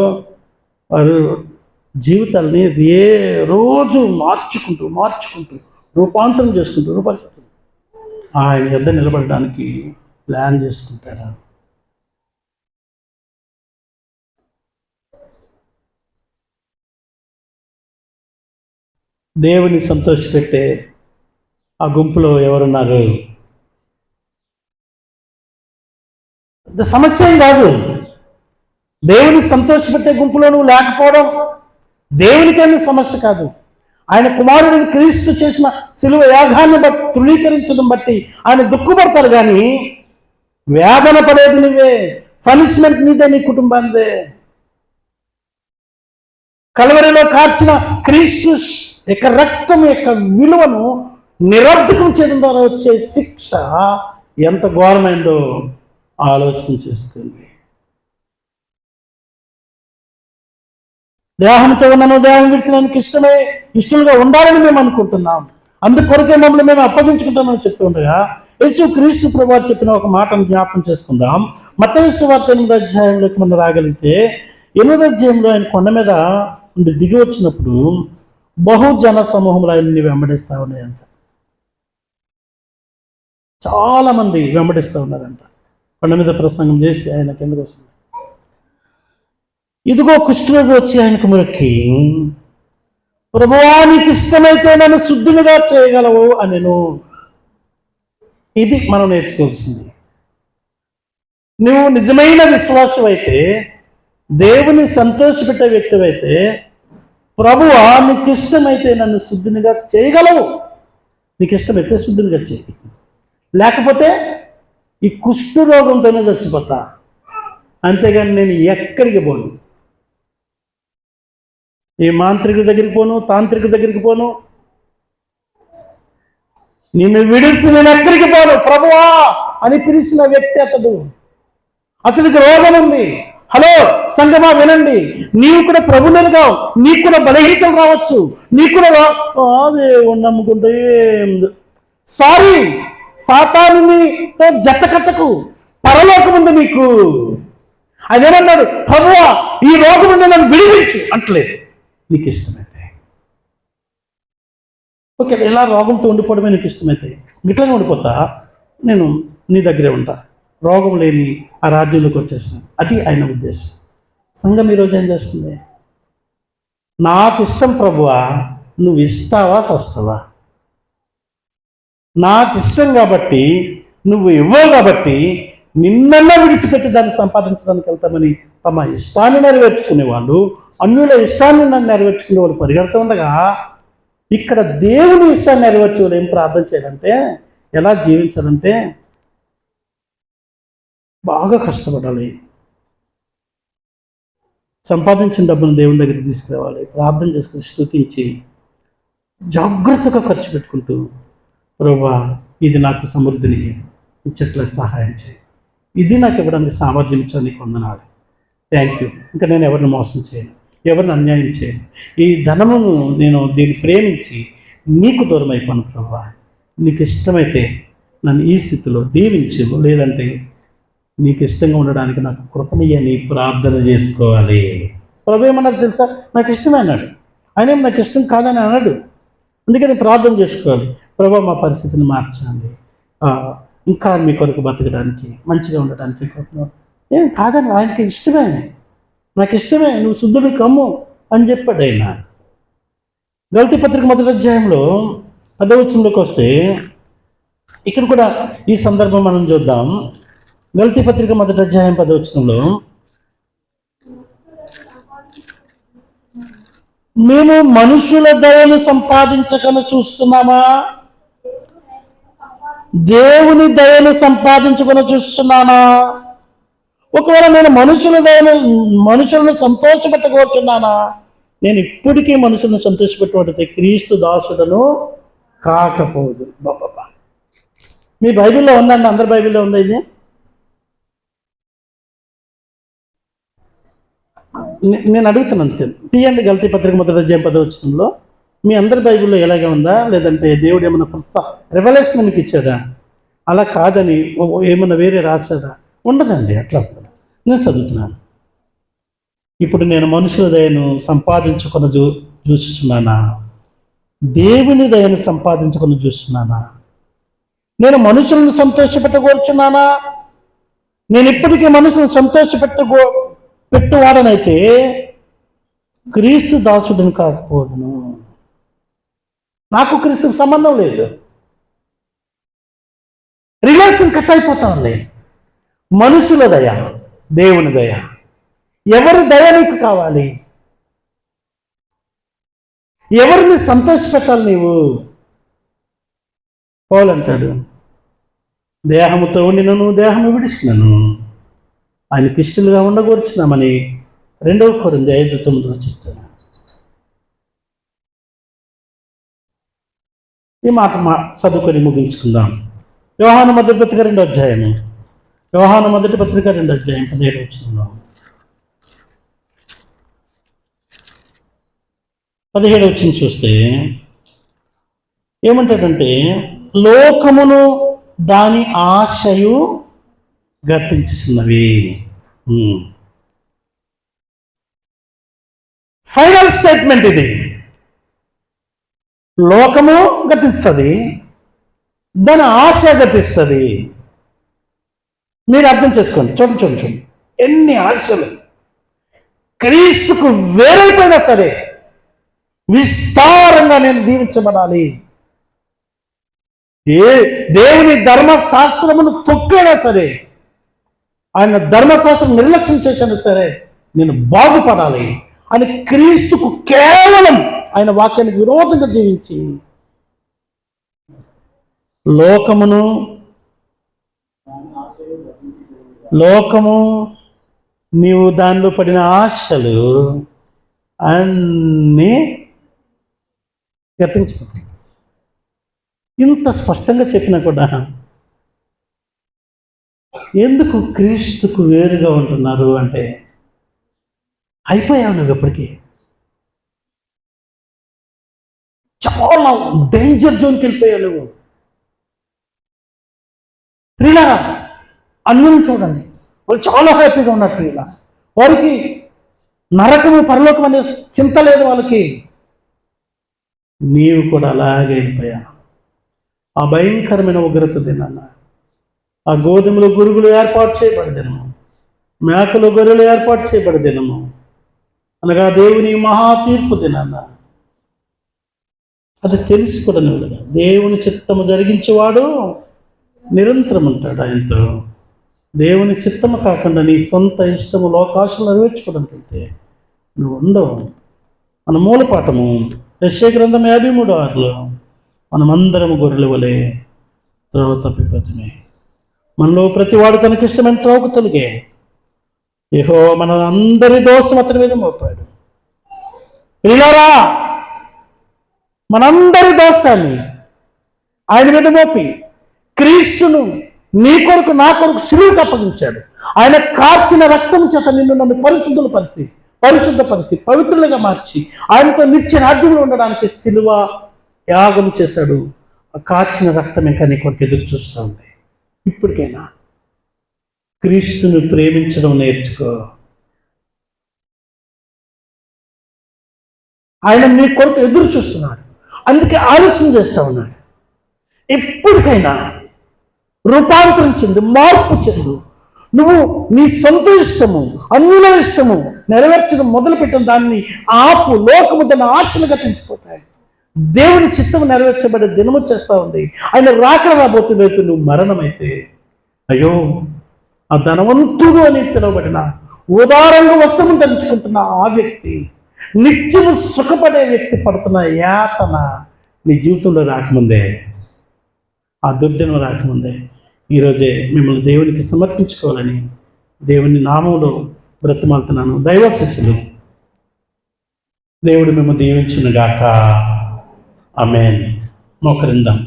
వారు జీవితాలని రోజు మార్చుకుంటూ రూపాంతరం చేసుకుంటూ ఆయన యొద్ద నిలబడడానికి ప్లాన్ చేసుకుంటారా? దేవుని సంతోషపెట్టే ఆ గుంపులో ఎవరున్నారు? సమస్య ఏం కాదు. దేవుని సంతోషపెట్టే గుంపులో నువ్వు లేకపోవడం దేవునికేమీ సమస్య కాదు. ఆయన కుమారుడిని క్రీస్తు చేసిన శిలువ యాగాన్ని తృణీకరించడం బట్టి ఆయన దుఃఖపడతారు. కానీ వేదన పడేది నువ్వే, పనిష్మెంట్ నీదే, నీ కుటుంబానిదే. కలవరిలో కార్చిన క్రీస్తు యొక్క రక్తం యొక్క విలువను నిరర్థకం చేయడం ద్వారా వచ్చే శిక్ష ఎంత ఘోరమైందో ఆలోచన చేసుకోండి. దేహంతో ఉన్నను దేహం విడిచినానికి ఇష్టలుగా ఉండాలని మేము అనుకుంటున్నాం. అందుకొరకే మమ్మల్ని మేము అప్పగించుకుంటామని చెప్తుండగా యేసు క్రీస్తు ప్రభువు చెప్పిన ఒక మాటను జ్ఞాపకం చేసుకుందాం. మత్తయి సువార్త 8వ అధ్యాయంలోకి మనం రాగలిగితే 8వ అధ్యాయంలో ఆయన కొండ మీద నుండి దిగి వచ్చినప్పుడు బహుజన సమూహంలో ఆయన్ని వెంబడిస్తూ ఉన్నాయంట. చాలామంది వెంబడిస్తూ ఉన్నారంట. కొండ మీద ప్రసంగం చేసి ఆయన కిందకు వస్తుంది. ఇదిగో కుష్ఠరోగి వచ్చి ఆయనకు మొక్కి, ప్రభువా నీకు ఇష్టమైతే నన్ను శుద్ధినిగా చేయగలవు అనెను. ఇది మనం నేర్చుకోవాల్సింది. నువ్వు నిజమైన విశ్వాసం అయితే, దేవుని సంతోషపెట్టే వ్యక్తివైతే, ప్రభువా నీకు ఇష్టమైతే నన్ను శుద్ధినిగా చేయగలవు. నీకు ఇష్టమైతే శుద్ధినిగా చేయి, లేకపోతే ఈ కుష్ఠరోగంతోనే చచ్చిపోతా, అంతేగాని నేను ఎక్కడికి పోను. ఈ మాంత్రికుడి దగ్గరికి పోను, తాంత్రికుడి దగ్గరికి పోను, నిన్ను విడిసి నేను ఎక్కడికి పోను ప్రభువా అని పిలిచిన వ్యక్తి అతడికి రోగం ఉంది, హలో సంగమా వినండి, నీవు కూడా ప్రభువులుగా, నీకు కూడా బలహీనతలు రావచ్చు, నీకు కూడా అదే నమ్ముకుంటే సారీ, సాతానునితో జత కట్టకు, పరలోకం ఉంది నీకు. ఆయన ఏమన్నాడు? ప్రభువా ఈ రోగం నుండి నన్ను విడిపించు అంటలేదు. నీకు ఇష్టమైతే ఓకే, ఎలా రోగంతో ఉండిపోవడమే నీకు ఇష్టమైతే గిట్లనే ఉండిపోతా, నేను నీ దగ్గరే ఉంటా, రోగం లేని ఆ రాజ్యంలోకి వచ్చేస్తాను. అది ఆయన ఉద్దేశం. సంఘం ఈరోజు ఏం చేస్తుంది? నాకు ఇష్టం ప్రభువా, నువ్వు ఇస్తావా వస్తావా? నాకు ఇష్టం కాబట్టి నువ్వు ఇవ్వవు కాబట్టి నిన్నన్నా విడిచిపెట్టి దాన్ని సంపాదించడానికి వెళ్తామని తమ ఇష్టాన్ని నెరవేర్చుకునే వాళ్ళు, అన్యుల ఇష్టాన్ని నన్ను నెరవేర్చుకునే వాళ్ళు పరిగెడుతూ ఉండగా, ఇక్కడ దేవుని ఇష్టాన్ని నెరవేర్చే వాళ్ళు ఏం ప్రార్థన చేయాలంటే, ఎలా జీవించాలంటే బాగా కష్టపడాలి, సంపాదించిన డబ్బును దేవుని దగ్గరికి తీసుకురావాలి, ప్రార్థన చేసుకుని స్తుతించి జాగ్రత్తగా ఖర్చు పెట్టుకుంటూ, ప్రభువా ఇది నాకు సమృద్ధిని ఇచ్చట్ల సహాయం చేయి, ఇది నాకు ఇవ్వడానికి సామర్థ్యం ఇచ్చా, నీకు వందనాలు, థ్యాంక్ యూ. ఇంకా నేను ఎవరిని మోసం చేయను, ఎవరిని అన్యాయం చేయను, ఈ ధనమును నేను దీన్ని ప్రేమించి నీకు దూరం అయిపోను ప్రభువా, నీకు ఇష్టమైతే నన్ను ఈ స్థితిలో దీవించు, లేదంటే నీకు ఇష్టంగా ఉండడానికి నాకు కృపణీయని ప్రార్థన చేసుకోవాలి. ప్రభు ఏమన్నారు తెలుసా? నాకు ఇష్టమే అన్నాడు. ఆయన ఏం నాకు ఇష్టం కాదని అన్నాడు. అందుకని ప్రార్థన చేసుకోవాలి. ప్రభు మా పరిస్థితిని మార్చండి, ఇంకా మీ కొరకు బతకడానికి, మంచిగా ఉండడానికి కృపణ. ఏం కాదని ఆయనకి ఇష్టమే, నాకు ఇష్టమే, నువ్వు శుద్ధుడు కమ్ము అని చెప్పాడు ఆయన. గలతీ పత్రిక 1వ అధ్యాయంలో 10వ వచనంలోకి వస్తే ఇక్కడ కూడా ఈ సందర్భం మనం చూద్దాం. గలతీ పత్రిక 1వ అధ్యాయం 10వ వచనంలో, మేము మనుషుల దయను సంపాదించకను చూస్తున్నామా, దేవుని దయను సంపాదించుకొని చూస్తున్నానా? ఒకవేళ నేను మనుషులను సంతోషపెట్టకూర్చున్నానా? నేను ఇప్పటికీ మనుషులను సంతోషపెట్టబడితే క్రీస్తు దాసుడను కాకపోదు. బాబా, మీ బైబిల్లో ఉందండి, అందరి బైబిల్లో ఉందా ఇది? నేను అడుగుతున్నాను అంతే. తీయండి గలతీ పత్రిక 1వ అధ్యాయం 10వ వచనంలో, మీ అందరి బైబిల్లో ఎలాగే ఉందా? లేదంటే దేవుడు ఏమన్నా కొత్త రెవల్యూషన్ మీకు ఇచ్చాడా? అలా కాదని ఏమన్నా వేరే రాశాడా? ఉండదండి, అట్లా ఉండదు. నేను చదువుతున్నాను. ఇప్పుడు నేను మనుషుల దయను సంపాదించుకొని చూస్తున్నానా, దేవుని దయను సంపాదించుకొని చూస్తున్నానా? నేను మనుషులను సంతోషపెట్టకూర్చున్నానా? నేను ఇప్పటికీ మనుషులను పెట్టువాడనైతే క్రీస్తు దాసుడిని కాకపోదును. నాకు క్రీస్తుకు సంబంధం లేదు, రిలేషన్ కట్ అయిపోతా ఉంది. మనుషుల దయ, దేవుని దయ, ఎవరి దయ నీకు కావాలి? ఎవరిని సంతోషపెట్టాలి నీవు? పౌలు అంటాడు, దేహముతో ఉండినను దేహము విడిచినను ఆయనకి ఇష్టలుగా ఉండగూర్చున్నామని 2 కొరింథీ 5:9 చెప్తున్నాను. ఈ మాట చదువుకొని ముగించుకుందాం. యోహాను మొదటి పత్రిక 2వ అధ్యాయము, యోహాను మొదటి పత్రిక 2వ అధ్యాయం 17వ వచనంలో, 17వ వచనం చూస్తే ఏమంటాడంటే, లోకమును దాని ఆశయు గతించుచున్నవి. ఫైనల్ స్టేట్మెంట్ ఇది. లోకము గతిస్తుంది, దాని ఆశ గతిస్తుంది. మీరు అర్థం చేసుకోండి. చూడండి ఎన్ని ఆశలు. క్రీస్తుకు వేరైపోయినా సరే విస్తారంగా నేను దీవించబడాలి. ఏ దేవుని ధర్మశాస్త్రమును తొక్కైనా సరే, ఆయన ధర్మశాస్త్రం నిర్లక్ష్యం చేసినా సరే నేను బాగుపడాలి అని క్రీస్తుకు కేవలం ఆయన వాక్యానికి విరోధంగా జీవించి లోకము నీవు దానిలో పడిన ఆశలు అన్నీ గతించిపోతాయి. ఇంత స్పష్టంగా చెప్పినా కూడా ఎందుకు క్రీస్తుకు వేరుగా ఉంటున్నారు అంటే, అయిపోయావు నువ్వు ఎప్పటికీ. చాలా డేంజర్ జోన్కి వెళ్ళిపోయావు నువ్వు. ప్రియులారా, అన్యులను చూడండి, వాళ్ళు చాలా హ్యాపీగా ఉన్నారు ప్రియుల. వారికి నరకము పరలోకం అనే చింత లేదు వాళ్ళకి. నీవు కూడా అలాగే వెళ్ళిపోయా. ఆ భయంకరమైన ఉగ్రత దినాన్న, ఆ గోధుమలు గురుగులు ఏర్పాటు చేయబడి దినము, మేకలు గొర్రెలు ఏర్పాటు చేయబడి దినము, అనగా దేవుని మహా తీర్పు దినాన్న, అది తెలిసి కూడా నువ్వు దేవుని చిత్తము జరిగించేవాడు నిరంతరం ఉంటాడు ఆయనతో. దేవుని చిత్తము కాకుండా నీ సొంత ఇష్టము లోకాశలు నెరవేర్చుకోవడానికి వెళ్తే నువ్వు ఉండవు. మన మూలపాఠము యెషయా గ్రంథం 53:6, మనమందరము గొర్రెల వలె త్రోవ తప్పిపోతున్నాయి, మనలో ప్రతివాడు తనకిష్టమైన త్రోవకు తొలిగే. యెహోవా మన అందరి దోషం అతని మీద మోపాడు. పిల్లరా, మనందరి దోషాన్ని ఆయన మీద మోపి క్రీస్తును నీ కొరకు నా కొరకు సిలువకు అప్పగించాడు. ఆయన కార్చిన రక్తం చేత నిన్ను నన్ను పరిశుద్ధపరిచి పవిత్రులుగా మార్చి ఆయనతో నిత్య రాజ్యంలో ఉండడానికి సిలువ యాగం చేశాడు. ఆ కార్చిన రక్తం ఇంకా నీ కొరకు ఎదురు చూస్తూ ఉంది. ఇప్పటికైనా క్రీస్తును ప్రేమించడం నేర్చుకో. ఆయన నీ కొరకు ఎదురు చూస్తున్నాడు, అందుకే ఆలోచన చేస్తూ ఉన్నాడు. ఎప్పటికైనా రూపాంతరం చెందు, మార్పు చెందు. నువ్వు నీ సొంత ఇష్టము, అన్యుల ఇష్టము నెరవేర్చడం మొదలుపెట్టిన దాన్ని ఆపు. లోకము దాన్ని ఆశలు గతించిపోతాయి. దేవుని చిత్తము నెరవేర్చబడే దినము చేస్తూ ఉంది. ఆయన రాకడ రాబోతున్నైతే నువ్వు మరణమైతే, అయ్యో ఆ ధనవంతుడు అని పిలువబడిన ఉదారంగా వస్త్రము ధరించుకుంటున్న ఆ వ్యక్తి, నిత్యము సుఖపడే వ్యక్తి పడుతున్న యాతన నీ జీవితంలో రాకముందే, ఆ దుర్దినం రాకముందే ఈరోజే మిమ్మల్ని దేవునికి సమర్పించుకోవాలని దేవుని నామంలో బ్రతిమాలుతున్నాను. దైవ శిష్యులు, దేవుడు మిమ్మల్ని దీవించునుగాక. ఆమేన్. మోకరిందాం,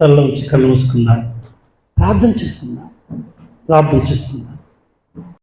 తలలో ఉంచి కళ్ళు మూసుకుందాం, ప్రార్థన చేసుకుందాం.